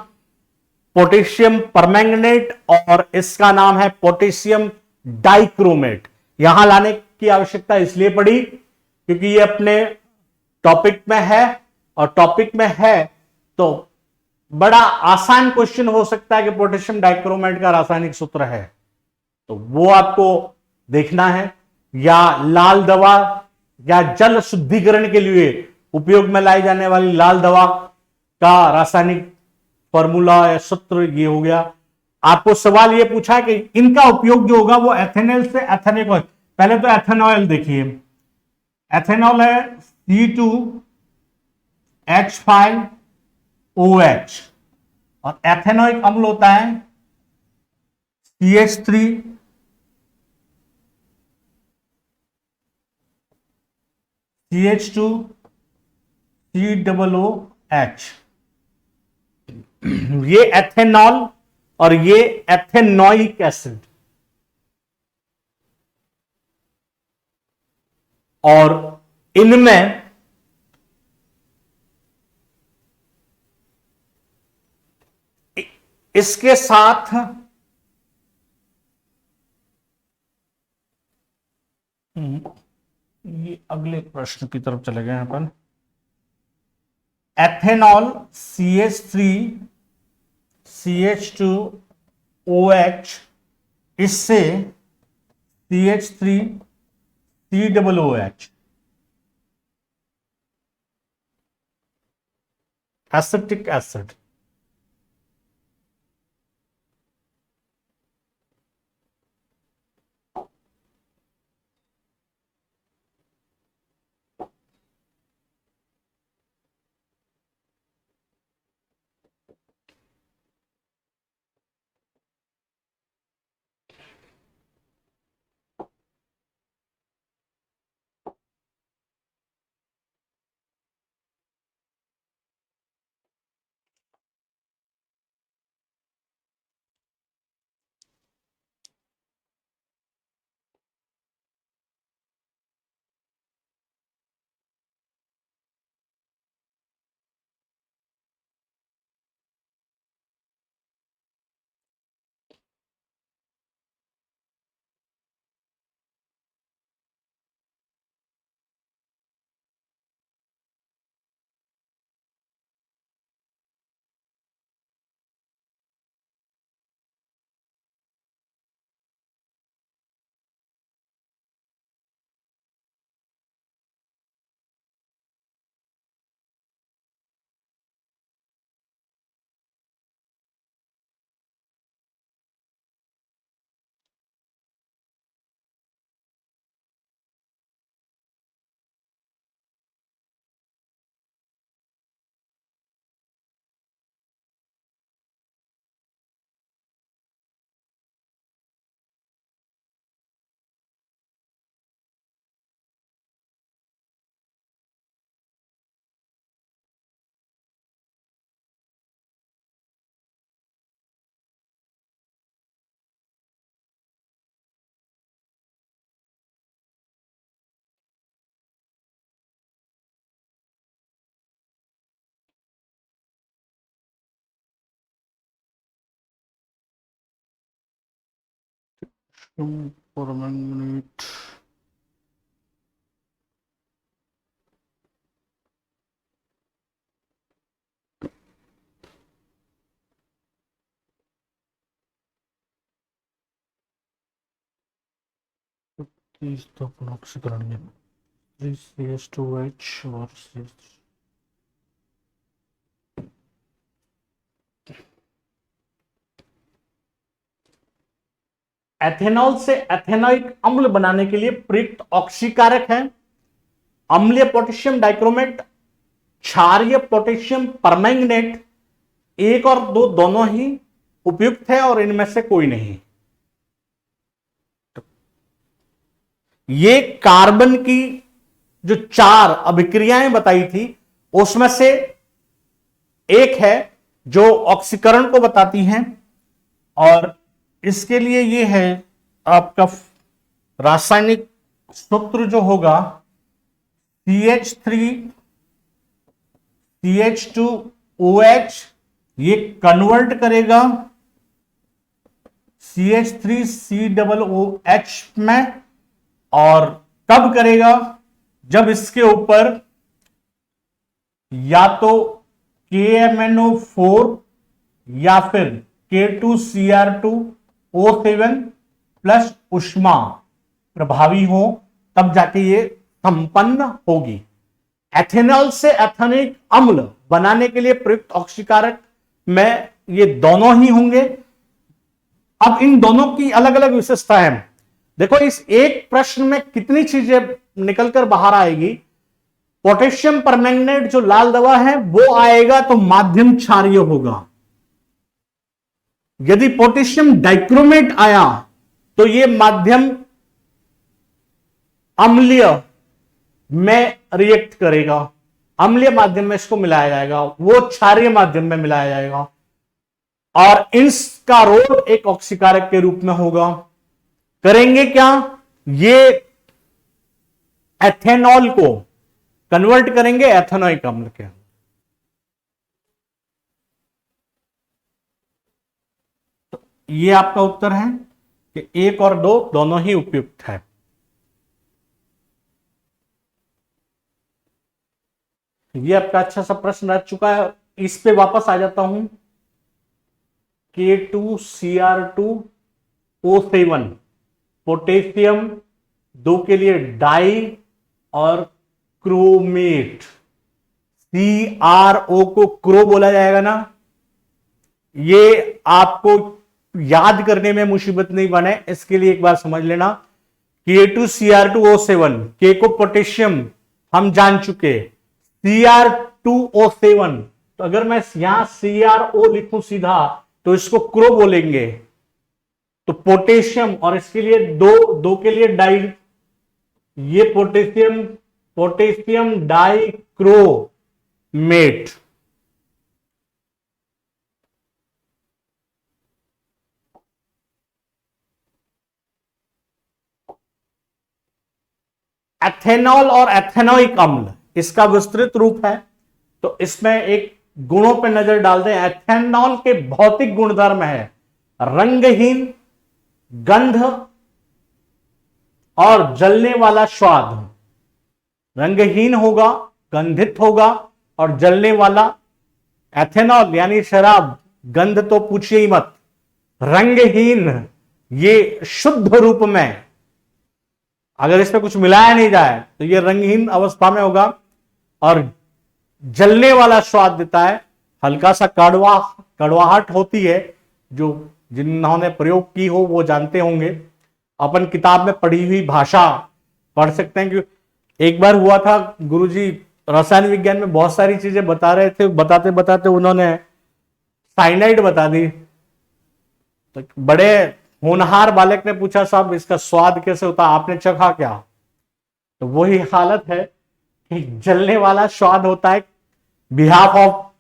पोटेशियम परमैंगनेट और इसका नाम है पोटेशियम डाइक्रोमेट। यहां लाने की आवश्यकता इसलिए पड़ी क्योंकि ये अपने टॉपिक में है, और टॉपिक में है तो बड़ा आसान क्वेश्चन हो सकता है कि पोटेशियम डाइक्रोमेट का रासायनिक सूत्र है, तो वो आपको देखना है। या लाल दवा या जल शुद्धिकरण के लिए उपयोग में लाई जाने वाली लाल दवा का रासायनिक फॉर्मूला या सूत्र ये हो गया। आपको सवाल ये पूछा कि इनका उपयोग जो होगा वो एथेनॉल से एथेनिक ऑयल। पहले तो एथेनॉल देखिए, एथेनॉल है C2H5OH, और एथेनोइक अम्ल होता है CH3CH2COOH। ये एथेनॉल और ये एथेनोइक एसिड, और इनमें इसके साथ ये अगले प्रश्न की तरफ चले गए अपन। एथेनॉल CH3CH2OH, इससे CH3COOH, एसिटिक एसिड। परमैंगनेट, ऑक्सीकरण में CH2H और एथेनॉल से एथेनोइक अम्ल बनाने के लिए प्रयुक्त ऑक्सीकारक है अम्लीय पोटेशियम डाइक्रोमेट, क्षारीय पोटेशियम परमैंगनेट, एक और दो दोनों ही उपयुक्त है और इनमें से कोई नहीं। तो ये कार्बन की जो 4 अभिक्रियाएं बताई थी उसमें से एक है जो ऑक्सीकरण को बताती हैं, और इसके लिए ये है आपका रासायनिक सूत्र जो होगा CH3 CH2OH, ये कन्वर्ट करेगा CH3COOH में, और कब करेगा, जब इसके ऊपर या तो KMnO4 या फिर K2Cr2O7 प्लस ऊष्मा प्रभावी हो, तब जाके ये संपन्न होगी। एथेनॉल से एथेनिक अम्ल बनाने के लिए प्रयुक्त ऑक्सीकारक में ये दोनों ही होंगे। अब इन दोनों की अलग अलग विशेषताएं हैं। देखो इस एक प्रश्न में कितनी चीजें निकलकर बाहर आएगी। पोटेशियम परमैंगनेट जो लाल दवा है वो आएगा तो माध्यम क्षारीय होगा। यदि पोटेशियम डाइक्रोमेट आया तो ये माध्यम अम्लीय में रिएक्ट करेगा, अम्लीय माध्यम में इसको मिलाया जाएगा, वो क्षारीय माध्यम में मिलाया जाएगा, और इसका रोल एक ऑक्सीकारक के रूप में होगा। करेंगे क्या, ये एथेनॉल को कन्वर्ट करेंगे एथेनोइक अम्ल के। तो ये आपका उत्तर है कि 1 और 2 दोनों ही उपयुक्त है। ये आपका अच्छा सा प्रश्न रह चुका है। इस पे वापस आ जाता हूं। K2Cr2O7 पोटेशियम 2 के लिए डाई और क्रोमेट, CRO को क्रो बोला जाएगा ना। ये आपको याद करने में मुसीबत नहीं बने, इसके लिए एक बार समझ लेना। K2Cr2O7, K को पोटेशियम हम जान चुके, Cr2O7, तो अगर मैं यहां CRO लिखूं सीधा तो इसको क्रो बोलेंगे, तो पोटेशियम, और इसके लिए दो के लिए डाई, ये पोटेशियम डाई क्रोमेट। एथेनॉल और एथेनोइक अम्ल इसका विस्तृत रूप है, तो इसमें एक गुणों पर नजर डाल दें। एथेनॉल के भौतिक गुणधर्म है रंगहीन, गंध और जलने वाला स्वाद। रंगहीन होगा, गंधित होगा और जलने वाला। एथेनॉल यानी शराब, गंध तो पूछिए ही मत। रंगहीन, ये शुद्ध रूप में अगर इसमें कुछ मिलाया नहीं जाए तो ये रंगहीन अवस्था में होगा, और जलने वाला स्वाद देता है। हल्का सा कड़वाहट होती है, जो जिन्होंने प्रयोग की हो वो जानते होंगे। अपन किताब में पढ़ी हुई भाषा पढ़ सकते हैं कि एक बार हुआ था, गुरुजी रसायन विज्ञान में बहुत सारी चीजें बता रहे थे, बताते बताते उन्होंने साइनाइड बता दी। तो बड़े होनहार बालक ने पूछा, साहब इसका स्वाद कैसे होता, आपने चखा क्या? तो वही हालत है कि जलने वाला स्वाद होता है। बिहाफ ऑफ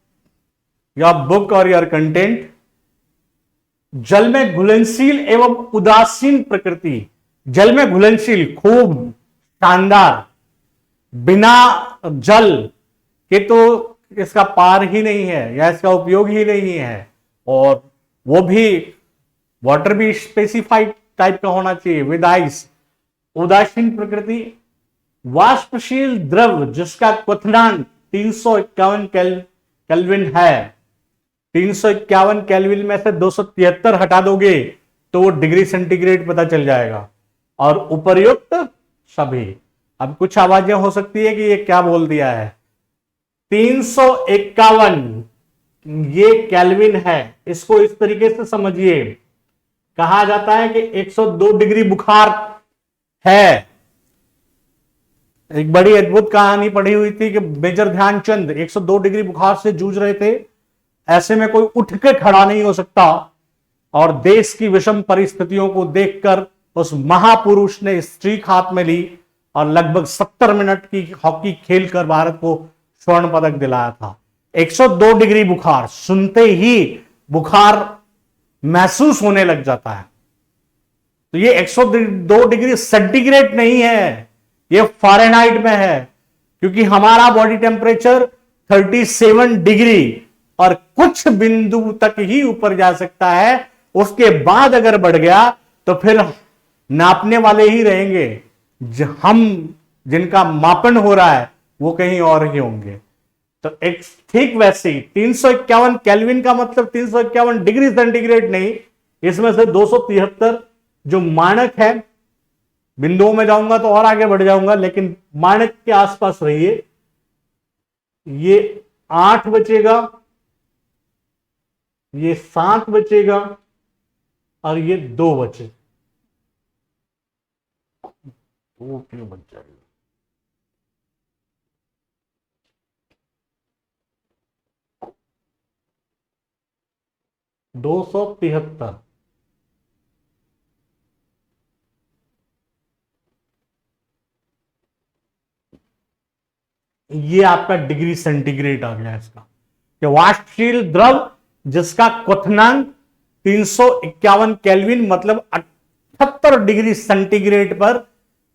योर बुक और योर कंटेंट, जल में घुलनशील एवं उदासीन प्रकृति। जल में घुलनशील, खूब शानदार, बिना जल के तो इसका पार ही नहीं है या इसका उपयोग ही नहीं है, और वो भी वाटर भी स्पेसिफाइड टाइप का होना चाहिए, विद आइस। उदासीन प्रकृति, वाष्पशील द्रव जिसका क्वथनांक 351 केल्विन है। 351 केल्विन में से 273 हटा दोगे तो वो डिग्री सेंटीग्रेड पता चल जाएगा। और उपर्युक्त सभी, अब कुछ आवाजें हो सकती है कि ये क्या बोल दिया है। 351 ये केल्विन है, इसको इस तरीके से समझिए। कहा जाता है कि 102 डिग्री बुखार है। एक बड़ी अद्भुत कहानी पढ़ी हुई थी कि मेजर ध्यानचंद 102 डिग्री बुखार से जूझ रहे थे, ऐसे में कोई उठ के खड़ा नहीं हो सकता। और देश की विषम परिस्थितियों को देखकर उस महापुरुष ने स्ट्रीक हाथ में ली और लगभग 70 मिनट की हॉकी खेलकर भारत को स्वर्ण पदक दिलाया था। 102 डिग्री बुखार, सुनते ही बुखार महसूस होने लग जाता है। तो ये 102 डिग्री सेंटीग्रेड नहीं है, ये फ़ारेनहाइट में है, क्योंकि हमारा बॉडी टेम्परेचर 37 डिग्री और कुछ बिंदु तक ही ऊपर जा सकता है। उसके बाद अगर बढ़ गया तो फिर नापने वाले ही रहेंगे, हम जिनका मापन हो रहा है वो कहीं और ही होंगे। तो एक ठीक वैसे ही 351 केल्विन का मतलब 351 डिग्री सेंटीग्रेड नहीं, इसमें से 273 जो मानक है, बिंदुओं में जाऊंगा तो और आगे बढ़ जाऊंगा, लेकिन मानक के आसपास रहिए। ये 8 बचेगा, ये 7 बचेगा और ये 2 बचे। वो क्यों बच जाएगा? दो सौ तिहत्तर। ये आपका डिग्री सेंटीग्रेड आ गया इसका। वाष्पशील द्रव जिसका क्वथनांक 351 केल्विन मतलब 78 डिग्री सेंटीग्रेड पर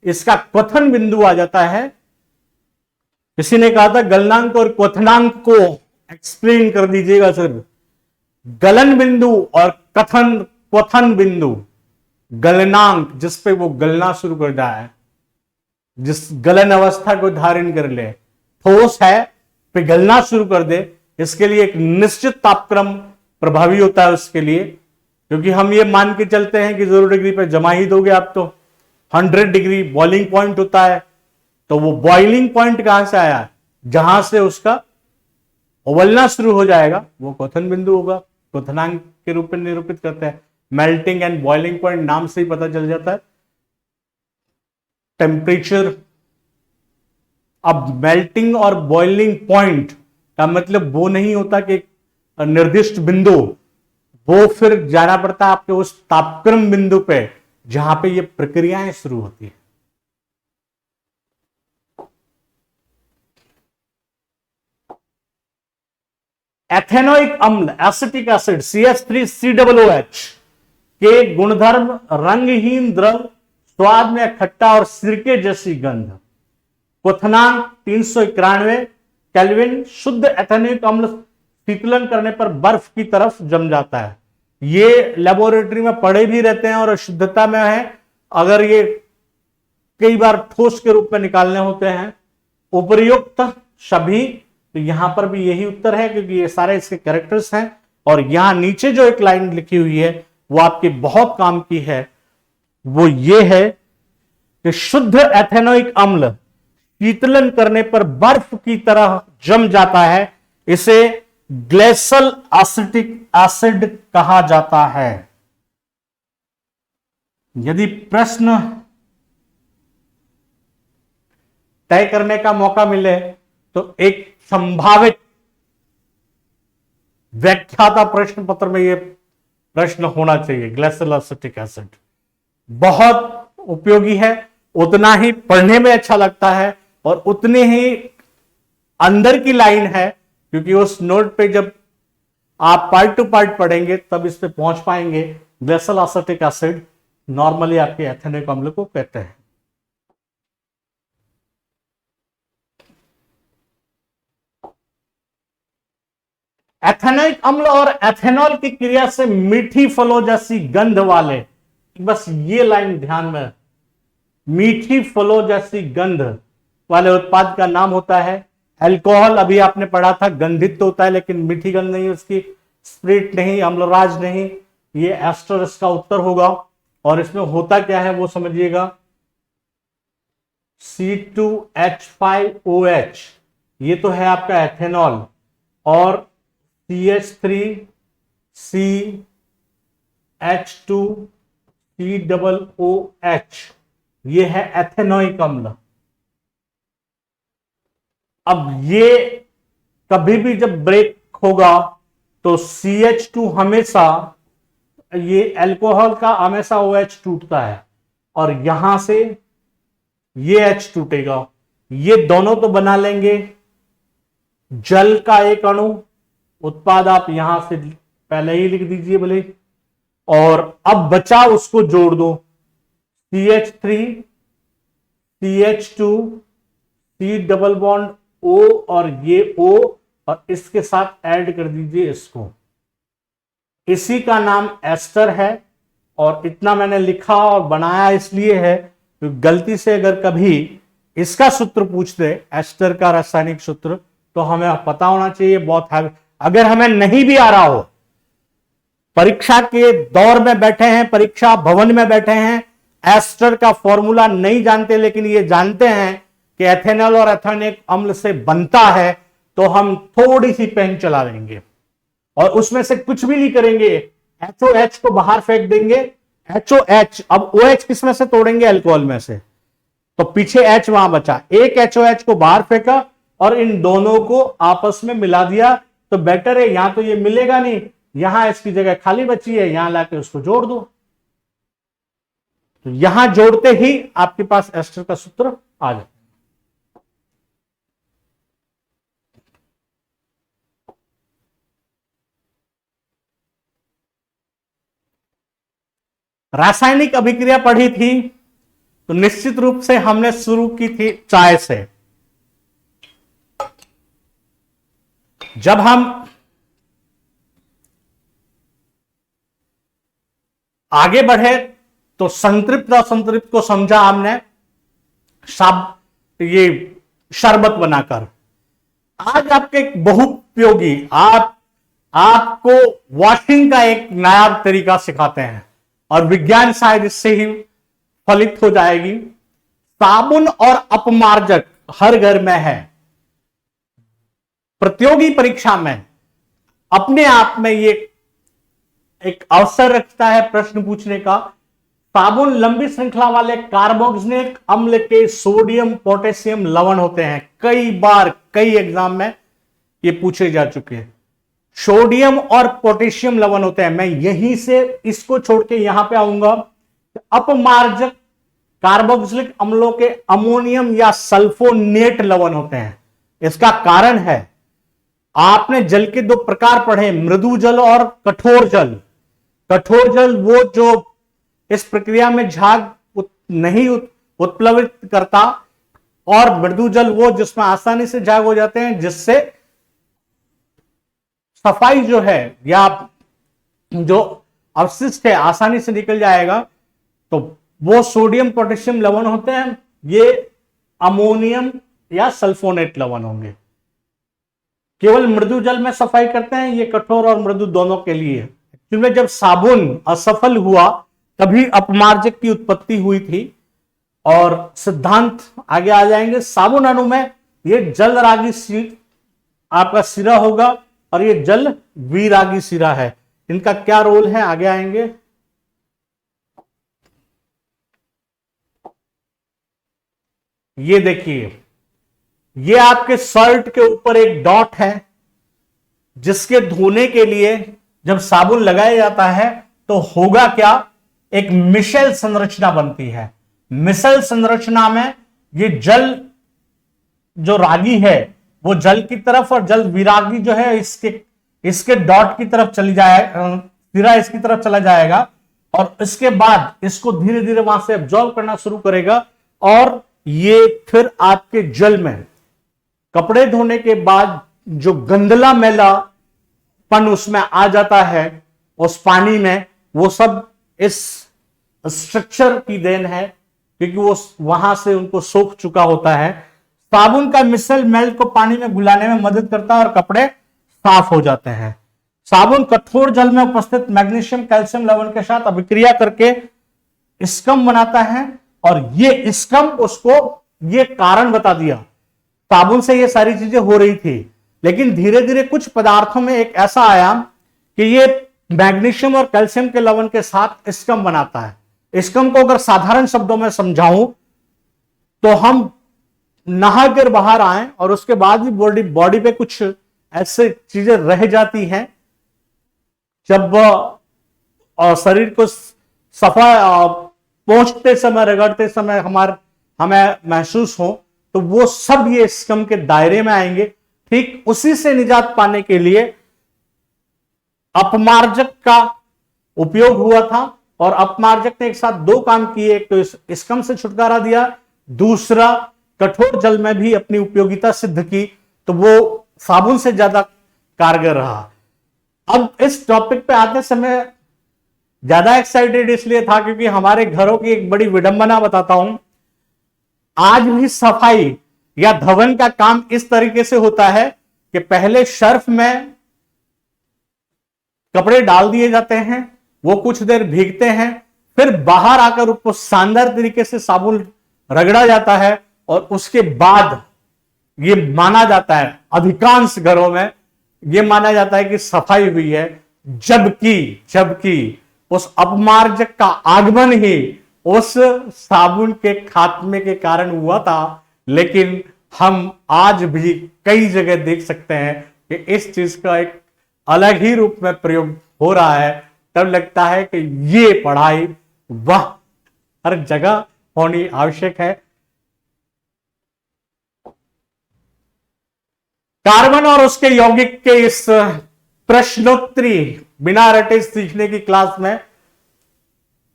इसका क्वथन बिंदु आ जाता है। किसी ने कहा था गलनांक और क्वथनांक को एक्सप्लेन कर दीजिएगा सर। गलन बिंदु और क्वथन बिंदु, गलनांक जिस पे वो गलना शुरू कर जाए, जिस गलन अवस्था को धारण कर ले, ठोस है पिघलना शुरू कर दे, इसके लिए एक निश्चित तापक्रम प्रभावी होता है उसके लिए। क्योंकि हम ये मान के चलते हैं कि 0 डिग्री पे जमा ही दोगे आप, तो 100 डिग्री बॉइलिंग पॉइंट होता है। तो वो बॉइलिंग पॉइंट कहां से आया? जहां से उसका उबलना शुरू हो जाएगा वो क्वथन बिंदु होगा। क्वथनांक के रूप में निरूपित करते हैं। मेल्टिंग एंड बॉइलिंग पॉइंट नाम से ही पता चल जाता है टेम्परेचर। अब मेल्टिंग और बॉइलिंग पॉइंट का मतलब वो नहीं होता कि निर्दिष्ट बिंदु, वो फिर जाना पड़ता है आपके उस तापक्रम बिंदु पे जहां पे ये प्रक्रियाएं शुरू होती है। एथेनोइक अम्ल एसिटिक एसिड CH3COOH के गुणधर्म रंगहीन द्रव, स्वाद में खट्टा और सिरके जैसी गंध। क्वथनांक 391 केल्विन। शुद्ध एथेनोइक अम्ल शीतलन करने पर बर्फ की तरफ जम जाता है। ये लेबोरेटरी में पड़े भी रहते हैं और शुद्धता में है। अगर ये कई बार ठोस के रूप में निकालने होते हैं। उपर्युक्त सभी, तो यहां पर भी यही उत्तर है क्योंकि ये सारे इसके कैरेक्टर्स हैं। और यहां नीचे जो एक लाइन लिखी हुई है वो आपकी बहुत काम की है, वो ये है कि शुद्ध एथेनोइक अम्ल शीतलन करने पर बर्फ की तरह जम जाता है। इसे ग्लेशियल एसिटिक एसिड कहा जाता है। यदि प्रश्न तय करने का मौका मिले तो एक संभावित व्याख्याता प्रश्न पत्र में यह प्रश्न होना चाहिए। ग्लेशियल एसिटिक एसिड बहुत उपयोगी है, उतना ही पढ़ने में अच्छा लगता है और उतने ही अंदर की लाइन है, क्योंकि उस नोट पे जब आप पार्ट टू पार्ट पढ़ेंगे तब इस पे पहुंच पाएंगे। ग्लेशियल एसिटिक एसिड नॉर्मली आपके एथेनोइक अम्ल को कहते हैं। एथेनोइक अम्ल और एथेनॉल की क्रिया से मीठी फलों जैसी गंध वाले, बस ये लाइन ध्यान में, मीठी फलों जैसी गंध वाले उत्पाद का नाम होता है अल्कोहल। अभी आपने पढ़ा था गंधित तो होता है लेकिन मीठी गंध नहीं उसकी, स्प्रिट नहीं, अम्लराज नहीं, ये एस्टर इसका उत्तर होगा। और इसमें होता क्या है वो समझिएगा। C2H5OH ये तो है आपका एथेनॉल, और CH3CH2COOH ये है एथेनोइक अम्ल। अब ये कभी भी जब ब्रेक होगा तो CH2 हमेशा, ये अल्कोहल का हमेशा OH टूटता है और यहां से ये H टूटेगा, ये दोनों तो बना लेंगे जल का एक अणु। उत्पाद आप यहां से पहले ही लिख दीजिए भले, और अब बचा उसको जोड़ दो, CH3 CH2 C double bond O और ये O, और इसके साथ ऐड कर दीजिए इसको। इसी का नाम एस्टर है। और इतना मैंने लिखा और बनाया इसलिए है कि गलती से अगर कभी इसका सूत्र पूछ दे, एस्टर का रासायनिक सूत्र, तो हमें पता होना चाहिए। बहुत है, अगर हमें नहीं भी आ रहा हो, परीक्षा के दौर में बैठे हैं, परीक्षा भवन में बैठे हैं, एस्टर का फॉर्मूला नहीं जानते, लेकिन ये जानते हैं कि एथेनॉल और एथेनिक अम्ल से बनता है, तो हम थोड़ी सी पेन चला देंगे और उसमें से कुछ भी नहीं करेंगे, HOH को बाहर फेंक देंगे। HOH, अब OH किस में से तोड़ेंगे? अल्कोहल में से, तो पीछे H वहां बचा, एक HOH को बाहर फेंका और इन दोनों को आपस में मिला दिया। तो बेटर है, यहां तो ये मिलेगा नहीं, यहां इसकी जगह खाली बची है, यहां लाके उसको जोड़ दो। तो यहां जोड़ते ही आपके पास एस्टर का सूत्र आ जाए। रासायनिक अभिक्रिया पढ़ी थी, तो निश्चित रूप से हमने शुरू की थी चाय से। जब हम आगे बढ़े तो संतृप्त असंतृप्त को समझा हमने, ये शरबत बनाकर। आज आपके बहुउपयोगी, आपको वॉशिंग का एक नया तरीका सिखाते हैं और विज्ञान शायद इससे ही फलित हो जाएगी। साबुन और अपमार्जक हर घर में है। प्रतियोगी परीक्षा में अपने आप में ये एक अवसर रखता है प्रश्न पूछने का। साबुन लंबी श्रृंखला वाले कार्बोक्सिलिक अम्ल के सोडियम पोटेशियम लवण होते हैं। कई बार कई एग्जाम में ये पूछे जा चुके हैं। सोडियम और पोटेशियम लवण होते हैं। मैं यहीं से इसको छोड़ के यहां पे आऊंगा। अपमार्जक कार्बोक्सिलिक अम्लों के अमोनियम या सल्फोनेट लवण होते हैं। इसका कारण है, आपने जल के दो प्रकार पढ़े, मृदु जल और कठोर जल। कठोर जल वो जो इस प्रक्रिया में झाग नहीं उत्प्लवित करता, और मृदु जल वो जिसमें आसानी से झाग हो जाते हैं, जिससे सफाई जो है या जो अवशिष्ट है आसानी से निकल जाएगा। तो वो सोडियम पोटेशियम लवण होते हैं, ये अमोनियम या सल्फोनेट लवण होंगे। केवल मृदु जल में सफाई करते हैं, ये कठोर और मृदु दोनों के लिए। एक्चुअली में जब साबुन असफल हुआ तभी अपमार्जक की उत्पत्ति हुई थी, और सिद्धांत आगे आ जाएंगे। साबुन अणु में ये जल रागी आपका सिरा होगा और ये जल विरागी सिरा है। इनका क्या रोल है आगे आएंगे। ये देखिए, ये आपके शर्ट के ऊपर एक डॉट है, जिसके धोने के लिए जब साबुन लगाया जाता है तो होगा क्या, एक मिशेल संरचना बनती है। मिशेल संरचना में ये जल जो रागी है वो जल की तरफ, और जल विरागी जो है इसके डॉट की तरफ चली जाए, सिरा इसकी तरफ चला जाएगा, और इसके बाद इसको धीरे धीरे वहां से एब्जॉर्ब करना शुरू करेगा। और ये फिर आपके जल में कपड़े धोने के बाद जो गंदला मैलापन उसमें आ जाता है उस पानी में, वो सब इस स्ट्रक्चर की देन है, क्योंकि वो वहां से उनको सोख चुका होता है। साबुन का मिसल मेल्ट को पानी में घुलाने में मदद करता है और कपड़े साफ हो जाते हैं। साबुन कठोर जल में उपस्थित मैग्नीशियम कैल्शियम लवण के साथ अभिक्रिया करके स्कम बनाता है, और ये स्कम उसको ये कारण बता दिया। साबुन से ये सारी चीजें हो रही थी, लेकिन धीरे धीरे कुछ पदार्थों में एक ऐसा आया कि ये मैग्नीशियम और कैल्शियम के लवण के साथ स्कम बनाता है। स्कम को अगर साधारण शब्दों में समझाऊं तो हम नहाकर बाहर आए और उसके बाद भी बॉडी पे कुछ ऐसे चीजें रह जाती हैं जब शरीर को सफा पहुंचते समय, रगड़ते समय हमें महसूस हो, तो वो सब ये स्कम के दायरे में आएंगे। ठीक उसी से निजात पाने के लिए अपमार्जक का उपयोग हुआ था, और अपमार्जक ने एक साथ दो काम किए, एक तो स्कम से छुटकारा दिया, दूसरा कठोर जल में भी अपनी उपयोगिता सिद्ध की, तो वो साबुन से ज्यादा कारगर रहा। अब इस टॉपिक पे आते समय ज्यादा एक्साइटेड इसलिए था क्योंकि हमारे घरों की एक बड़ी विडंबना बताता हूं। आज भी सफाई या धवन का काम इस तरीके से होता है कि पहले सर्फ में कपड़े डाल दिए जाते हैं, वो कुछ देर भीगते हैं, फिर बाहर आकर उसको शानदार तरीके से साबुन रगड़ा जाता है, और उसके बाद ये माना जाता है, अधिकांश घरों में ये माना जाता है कि सफाई हुई है। जबकि उस अपमार्जक का आगमन ही उस साबुन के खात्मे के कारण हुआ था। लेकिन हम आज भी कई जगह देख सकते हैं कि इस चीज का एक अलग ही रूप में प्रयोग हो रहा है। तब लगता है कि ये पढ़ाई वह हर जगह होनी आवश्यक है। कार्बन और उसके यौगिक के इस प्रश्नोत्तरी बिना रटे सीखने की क्लास में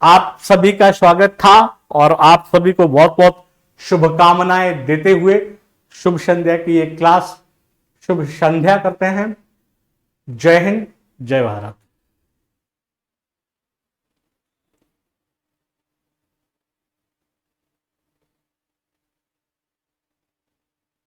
आप सभी का स्वागत था, और आप सभी को बहुत बहुत शुभकामनाएं देते हुए शुभ संध्या की ये क्लास शुभ संध्या करते हैं। जय हिंद, जय भारत।